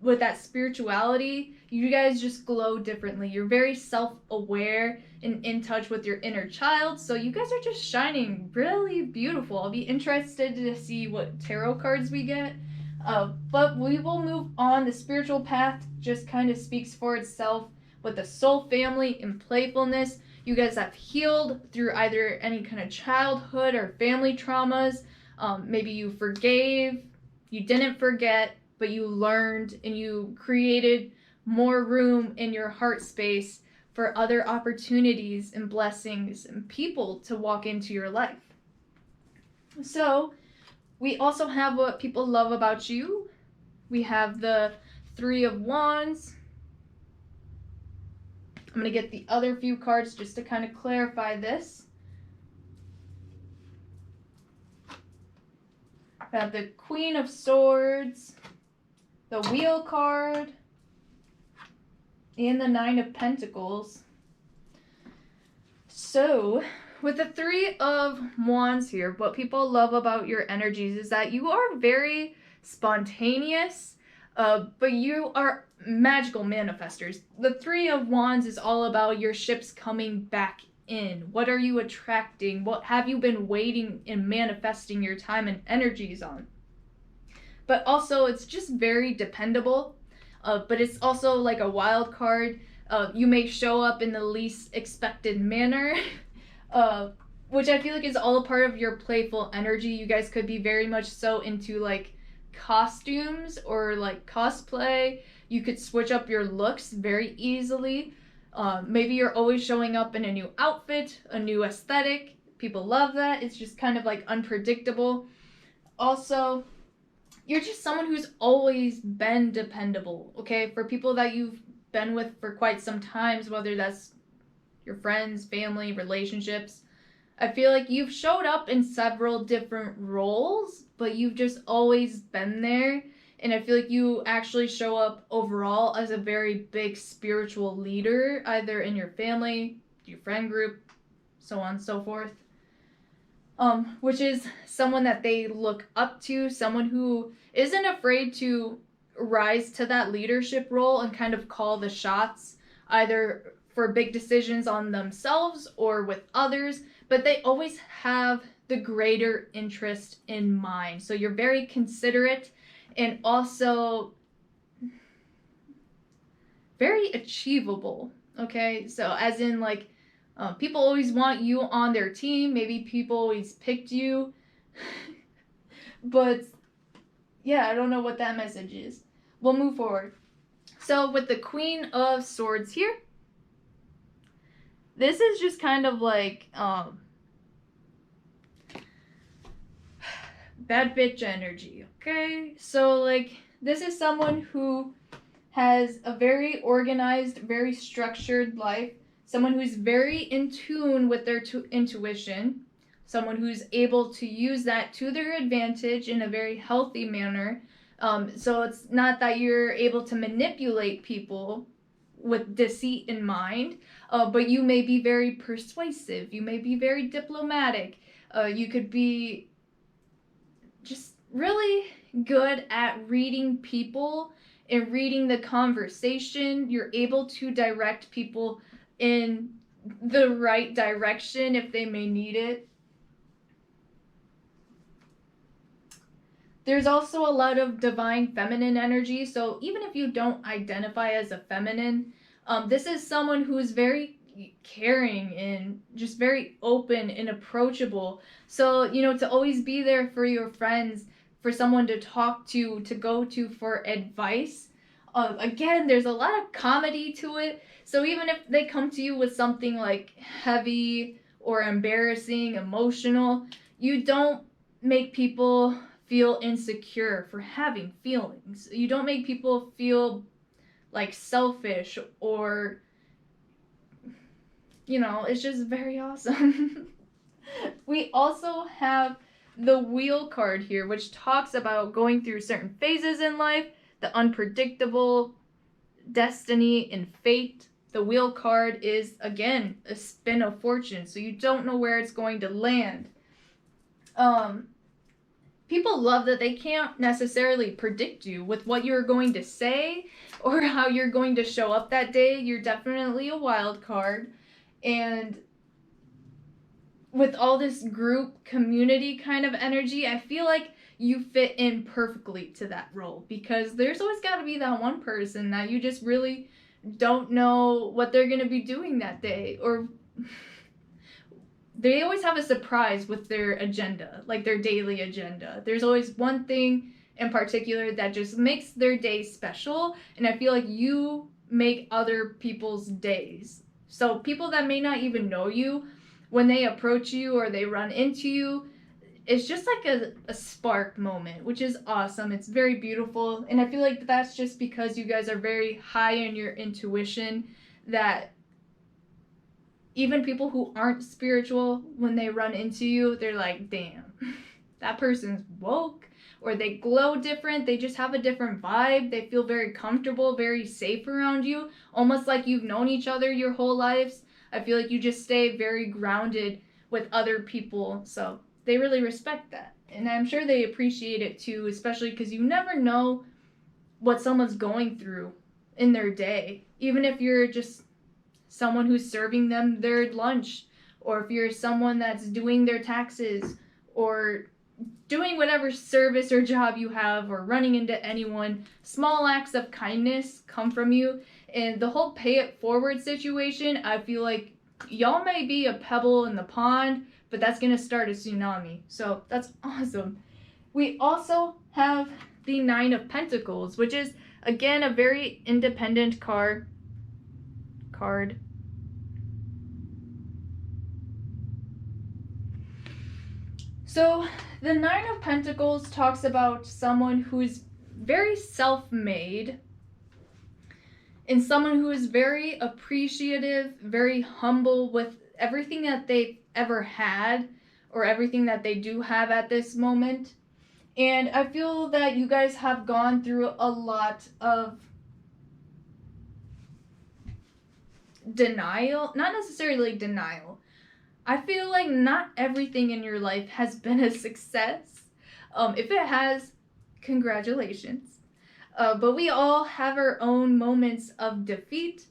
with that spirituality. You guys just glow differently. You're very self-aware and in touch with your inner child, so you guys are just shining really beautiful. I'll be interested to see what tarot cards we get. But we will move on. The spiritual path just kind of speaks for itself with the soul family and playfulness. You guys have healed through either any kind of childhood or family traumas. Maybe you forgave, you didn't forget, but you learned and you created more room in your heart space for other opportunities and blessings and people to walk into your life. So we also have what people love about you. We have the Three of Wands. I'm going to get the other few cards just to kind of clarify this. We have the Queen of Swords, the Wheel card, and the Nine of Pentacles. So, with the Three of Wands here, what people love about your energies is that you are very spontaneous, but you are magical manifestors. The Three of Wands is all about your ships coming back in. What are you attracting? What have you been waiting and manifesting your time and energies on? But also, it's just very dependable, but it's also like a wild card. You may show up in the least expected manner, which I feel like is all a part of your playful energy. You guys could be very much so into like costumes or like cosplay. You could switch up your looks very easily. Maybe you're always showing up in a new outfit, a new aesthetic. People love that. It's just kind of like unpredictable. Also, you're just someone who's always been dependable, okay? For people that you've been with for quite some times, whether that's your friends, family, relationships, I feel like you've showed up in several different roles, but you've just always been there. And I feel like you actually show up overall as a very big spiritual leader, either in your family, your friend group, so on and so forth. Which is someone that they look up to, someone who isn't afraid to rise to that leadership role and kind of call the shots, either for big decisions on themselves or with others, but they always have the greater interest in mind. So you're very considerate and also very achievable, okay? So as in like, people always want you on their team. Maybe people always picked you. But yeah, I don't know what that message is. We'll move forward. So with the Queen of Swords here, this is just kind of like bad bitch energy, okay? So like this is someone who has a very organized, very structured life. Someone who's very in tune with their intuition, someone who's able to use that to their advantage in a very healthy manner. So it's not that you're able to manipulate people with deceit in mind, but you may be very persuasive. You may be very diplomatic. You could be just really good at reading people and reading the conversation. You're able to direct people in the right direction if they may need it. There's also a lot of divine feminine energy, so even if you don't identify as a feminine, this is someone who is very caring and just very open and approachable. So, you know, to always be there for your friends, for someone to talk to go to for advice. Again, there's a lot of comedy to it. So even if they come to you with something like heavy or embarrassing, emotional, you don't make people feel insecure for having feelings. You don't make people feel like selfish or, you know, it's just very awesome. We also have the Wheel card here, which talks about going through certain phases in life, the unpredictable, destiny, and fate. The Wheel card is, again, a spin of fortune, so you don't know where it's going to land. People love that they can't necessarily predict you with what you're going to say or how you're going to show up that day. You're definitely a wild card. And with all this group community kind of energy, I feel like you fit in perfectly to that role, because there's always got to be that one person that you just really don't know what they're going to be doing that day, or they always have a surprise with their agenda, like their daily agenda. There's always one thing in particular that just makes their day special, and I feel like you make other people's days. So people that may not even know you, when they approach you or they run into you, it's just like a spark moment, which is awesome. It's very beautiful, and I feel like that's just because you guys are very high in your intuition, that even people who aren't spiritual, when they run into you, they're like, damn, that person's woke, or they glow different. They just have a different vibe. They feel very comfortable, very safe around you, almost like you've known each other your whole lives. I feel like you just stay very grounded with other people, so they really respect that. And I'm sure they appreciate it too, especially because you never know what someone's going through in their day. Even if you're just someone who's serving them their lunch, or if you're someone that's doing their taxes, or doing whatever service or job you have, or running into anyone, small acts of kindness come from you. And the whole pay it forward situation, I feel like y'all may be a pebble in the pond, but that's going to start a tsunami. So that's awesome. We also have the Nine of Pentacles, which is, again, a very independent card. So the Nine of Pentacles talks about someone who's very self-made, and someone who is very appreciative, very humble with everything that they've ever had, or everything that they do have at this moment. And I feel that you guys have gone through a lot of denial, not necessarily denial. I feel like not everything in your life has been a success. If it has, congratulations. But we all have our own moments of defeat.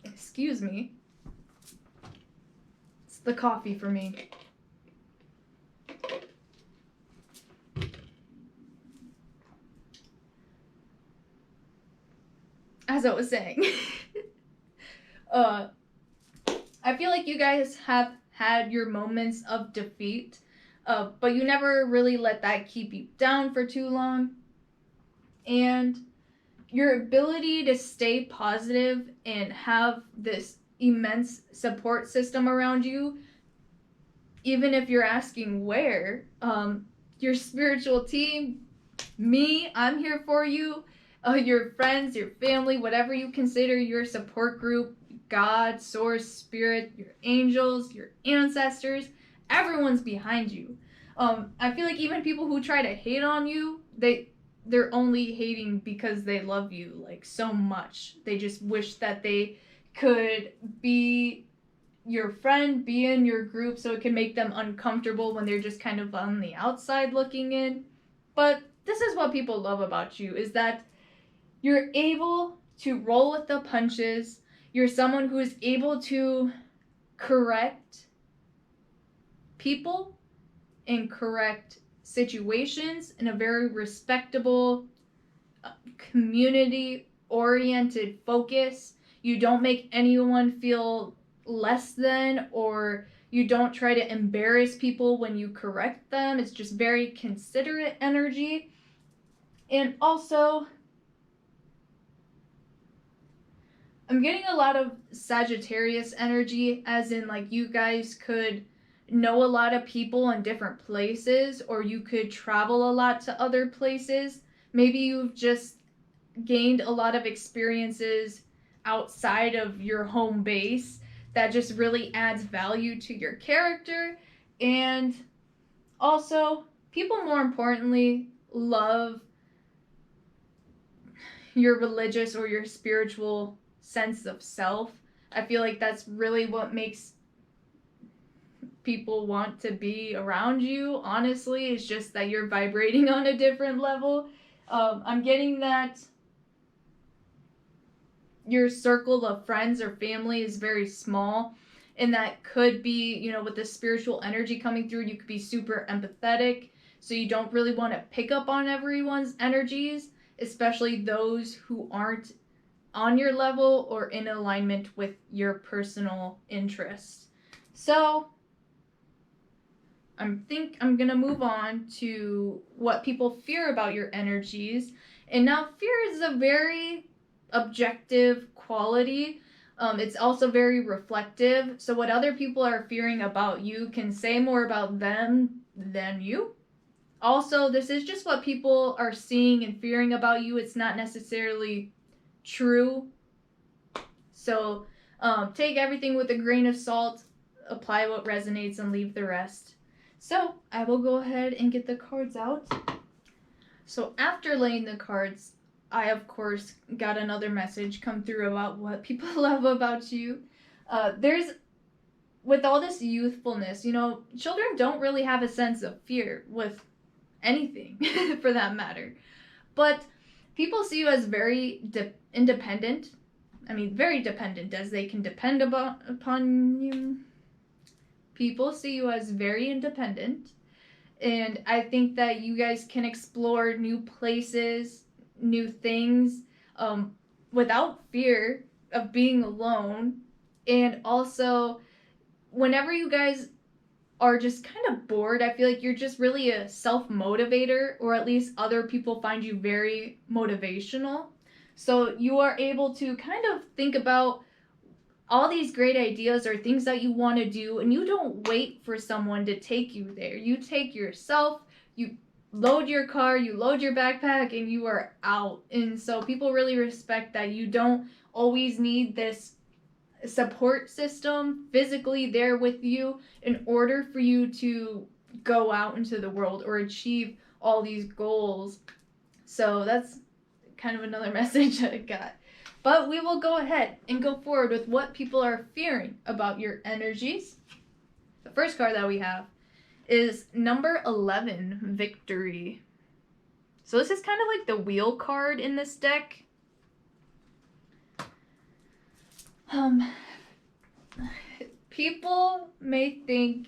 Excuse me. It's the coffee for me. As I was saying. I feel like you guys have had your moments of defeat, but you never really let that keep you down for too long. And your ability to stay positive and have this immense support system around you, even if you're asking where, your spiritual team, me, I'm here for you, your friends, your family, whatever you consider your support group, God, source, spirit, your angels, your ancestors, everyone's behind you. I feel like even people who try to hate on you, they're only hating because they love you like so much. They just wish that they could be your friend, be in your group, so it can make them uncomfortable when they're just kind of on the outside looking in. But this is what people love about you, is that you're able to roll with the punches. You're someone who is able to correct people and correct situations in a very respectable, community-oriented focus. You don't make anyone feel less than, or you don't try to embarrass people when you correct them. It's just very considerate energy. And also, I'm getting a lot of Sagittarius energy, as in like you guys could know a lot of people in different places, or you could travel a lot to other places. Maybe you've just gained a lot of experiences outside of your home base that just really adds value to your character. And also, people more importantly love your religious or your spiritual sense of self. I feel like that's really what makes people want to be around you, honestly. It's just that you're vibrating on a different level. I'm getting that your circle of friends or family is very small, and that could be, with the spiritual energy coming through, you could be super empathetic So you don't really want to pick up on everyone's energies, especially those who aren't on your level or in alignment with your personal interests. So I'm gonna move on to what people fear about your energies. And now fear is a very objective quality. It's also very reflective. So what other people are fearing about you can say more about them than you. Also, this is just what people are seeing and fearing about you. It's not necessarily true. So take everything with a grain of salt, apply what resonates, and leave the rest. So I will go ahead and get the cards out. So after laying the cards, I of course got another message come through about what people love about you. With all this youthfulness, children don't really have a sense of fear with anything for that matter. But people see you as very independent. I mean, very dependent, as they can depend upon you. People see you as very independent, and I think that you guys can explore new places, new things, without fear of being alone. And also, whenever you guys are just kind of bored, I feel like you're just really a self-motivator, or at least other people find you very motivational. So you are able to kind of think about all these great ideas or things that you want to do, and you don't wait for someone to take you there. You take yourself, you load your car, you load your backpack, and you are out. And so people really respect that you don't always need this support system physically there with you in order for you to go out into the world or achieve all these goals. So that's kind of another message I got. But we will go ahead and go forward with what people are fearing about your energies. The first card that we have is number 11, Victory. So this is kind of like the wheel card in this deck. People may think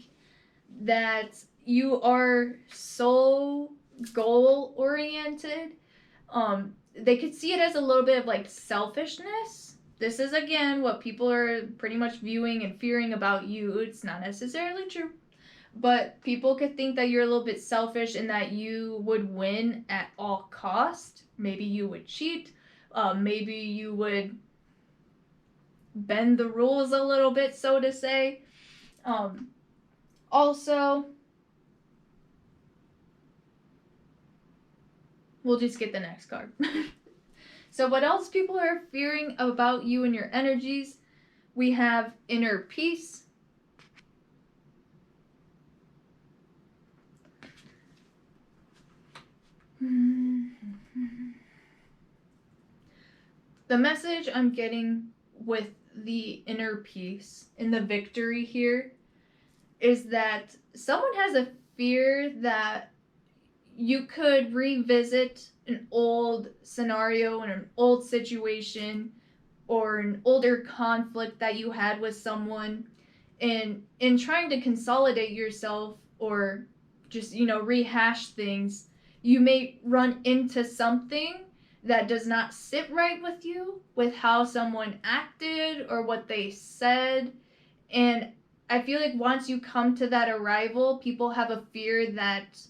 that you are so goal-oriented. They could see it as a little bit of like selfishness. This is again what people are pretty much viewing and fearing about you. It's not necessarily true, but people could think that you're a little bit selfish and that you would win at all cost. Maybe you would cheat. Maybe you would bend the rules a little bit, so to say. Also, we'll just get the next card. So what else people are fearing about you and your energies? We have inner peace. The message I'm getting with the inner peace and the victory here is that someone has a fear that you could revisit an old scenario and an old situation or an older conflict that you had with someone, and in trying to consolidate yourself or just rehash things, you may run into something that does not sit right with you, with how someone acted or what they said. And I feel like once you come to that arrival, people have a fear that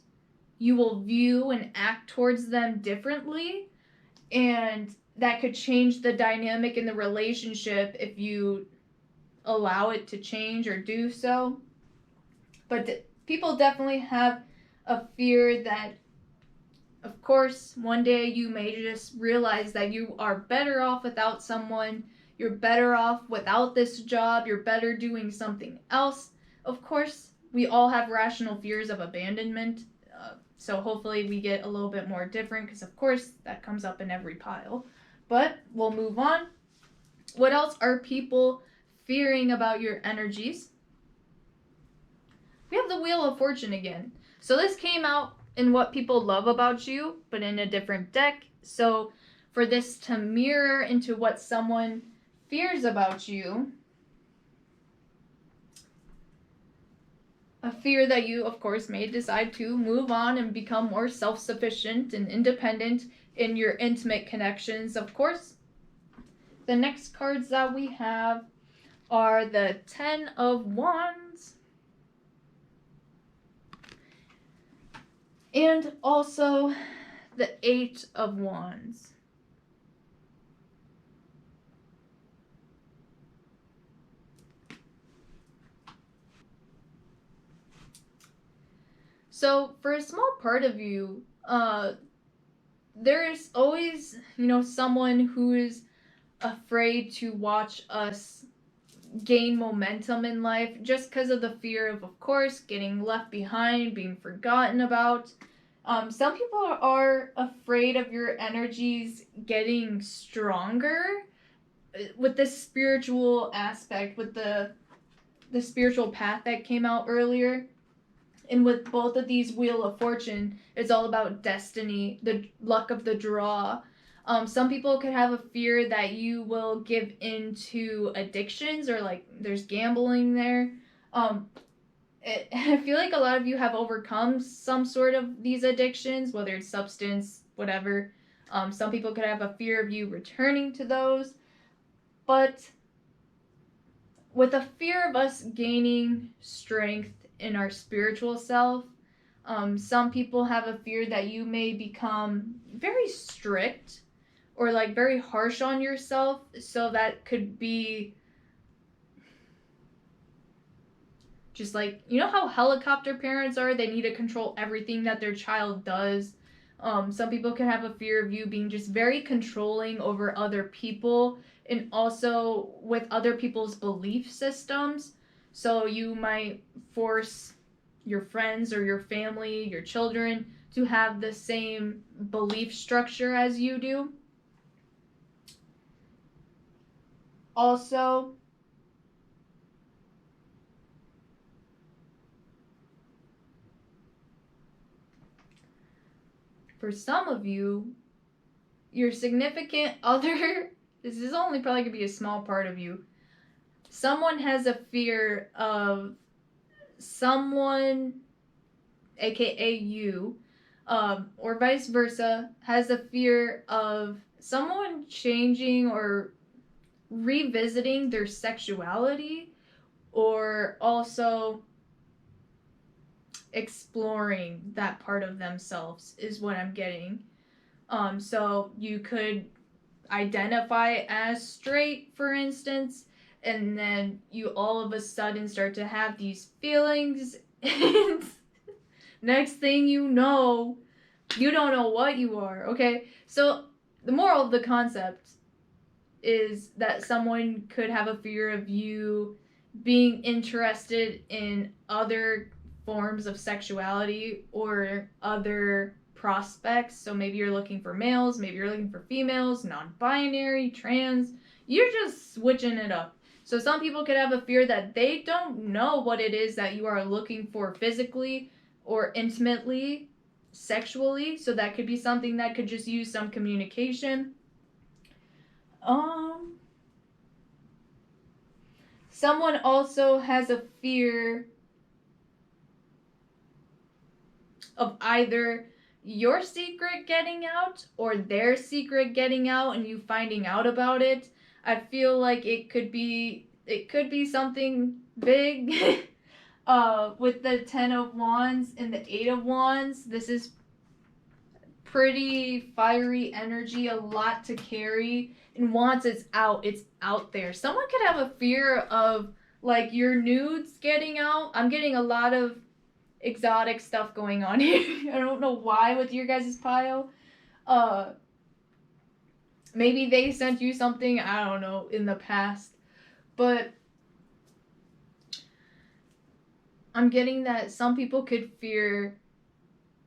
you will view and act towards them differently, and that could change the dynamic in the relationship if you allow it to change or do so. But people definitely have a fear that, of course, one day you may just realize that you are better off without someone, you're better off without this job, you're better doing something else. Of course, we all have rational fears of abandonment, so hopefully we get a little bit more different, because of course that comes up in every pile. But we'll move on. What else are people fearing about your energies? We have the Wheel of Fortune again. So this came out in what people love about you, but in a different deck. So for this to mirror into what someone fears about you, a fear that you, of course, may decide to move on and become more self-sufficient and independent in your intimate connections. Of course, the next cards that we have are the Ten of Wands and also the Eight of Wands. So for a small part of you, there's always, someone who is afraid to watch us gain momentum in life just because of the fear of course, getting left behind, being forgotten about. Some people are afraid of your energies getting stronger with the spiritual aspect, with the spiritual path that came out earlier. And with both of these Wheel of Fortune, it's all about destiny, the luck of the draw. Some people could have a fear that you will give into addictions or like there's gambling there. I feel like a lot of you have overcome some sort of these addictions, whether it's substance, whatever. Some people could have a fear of you returning to those. But with a fear of us gaining strength in our spiritual self, some people have a fear that you may become very strict or like very harsh on yourself. So that could be just like, how helicopter parents are? They need to control everything that their child does. Some people can have a fear of you being just very controlling over other people and also with other people's belief systems. So you might force your friends or your family, your children, to have the same belief structure as you do. Also, for some of you, your significant other, this is only probably going to be a small part of you, someone has a fear of someone, aka you, or vice versa, has a fear of someone changing or revisiting their sexuality or also exploring that part of themselves is what I'm getting. So you could identify as straight, for instance, and then you all of a sudden start to have these feelings and next thing you know, you don't know what you are, okay? So the moral of the concept is that someone could have a fear of you being interested in other forms of sexuality or other prospects. So maybe you're looking for males, maybe you're looking for females, non-binary, trans. You're just switching it up. So some people could have a fear that they don't know what it is that you are looking for physically or intimately, sexually. So that could be something that could just use some communication. Someone also has a fear of either your secret getting out or their secret getting out and you finding out about it. I feel like it could be something big. With the Ten of Wands and the Eight of Wands, this is pretty fiery energy, a lot to carry. And Wands, it's out there. Someone could have a fear of like your nudes getting out. I'm getting a lot of exotic stuff going on here. I don't know why with your guys' pile. Maybe they sent you something, I don't know, in the past. But I'm getting that some people could fear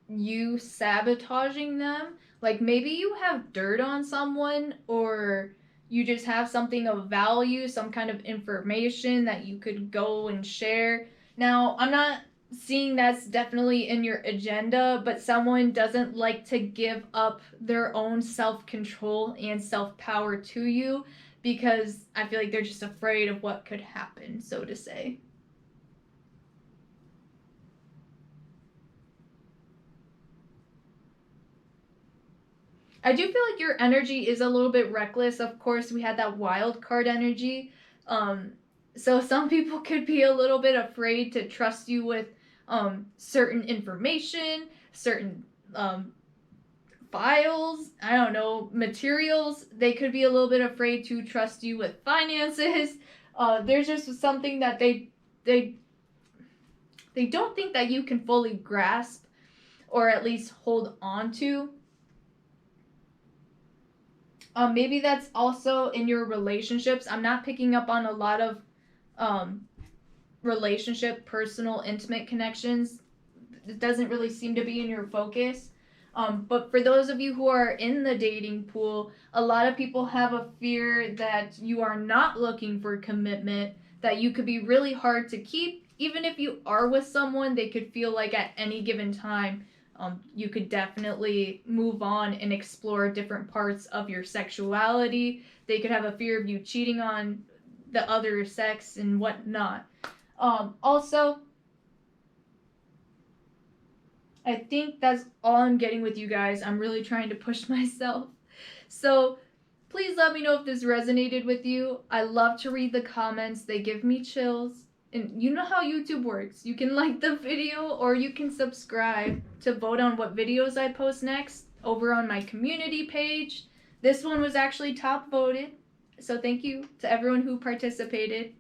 you sabotaging them. Like maybe you have dirt on someone or you just have something of value, some kind of information that you could go and share. Now, I'm not seeing that's definitely in your agenda, but someone doesn't like to give up their own self-control and self-power to you because I feel like they're just afraid of what could happen, so to say. I do feel like your energy is a little bit reckless. Of course, we had that wild card energy. So some people could be a little bit afraid to trust you with certain information, certain files, I don't know, materials. They could be a little bit afraid to trust you with finances. There's just something that they don't think that you can fully grasp or at least hold on to. Maybe that's also in your relationships. I'm not picking up on a lot of relationship, personal, intimate connections. It doesn't really seem to be in your focus. But for those of you who are in the dating pool, a lot of people have a fear that you are not looking for commitment, that you could be really hard to keep. Even if you are with someone, they could feel like at any given time, you could definitely move on and explore different parts of your sexuality. They could have a fear of you cheating on the other sex and whatnot. Also, I think that's all I'm getting with you guys. I'm really trying to push myself. So please let me know if this resonated with you. I love to read the comments. They give me chills. And you know how YouTube works. You can like the video or you can subscribe to vote on what videos I post next over on my community page. This one was actually top voted. So thank you to everyone who participated.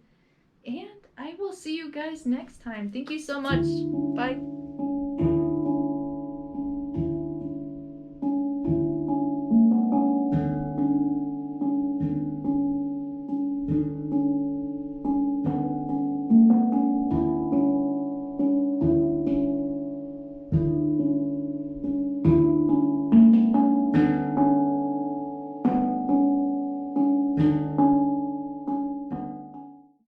And I will see you guys next time. Thank you so much. Bye.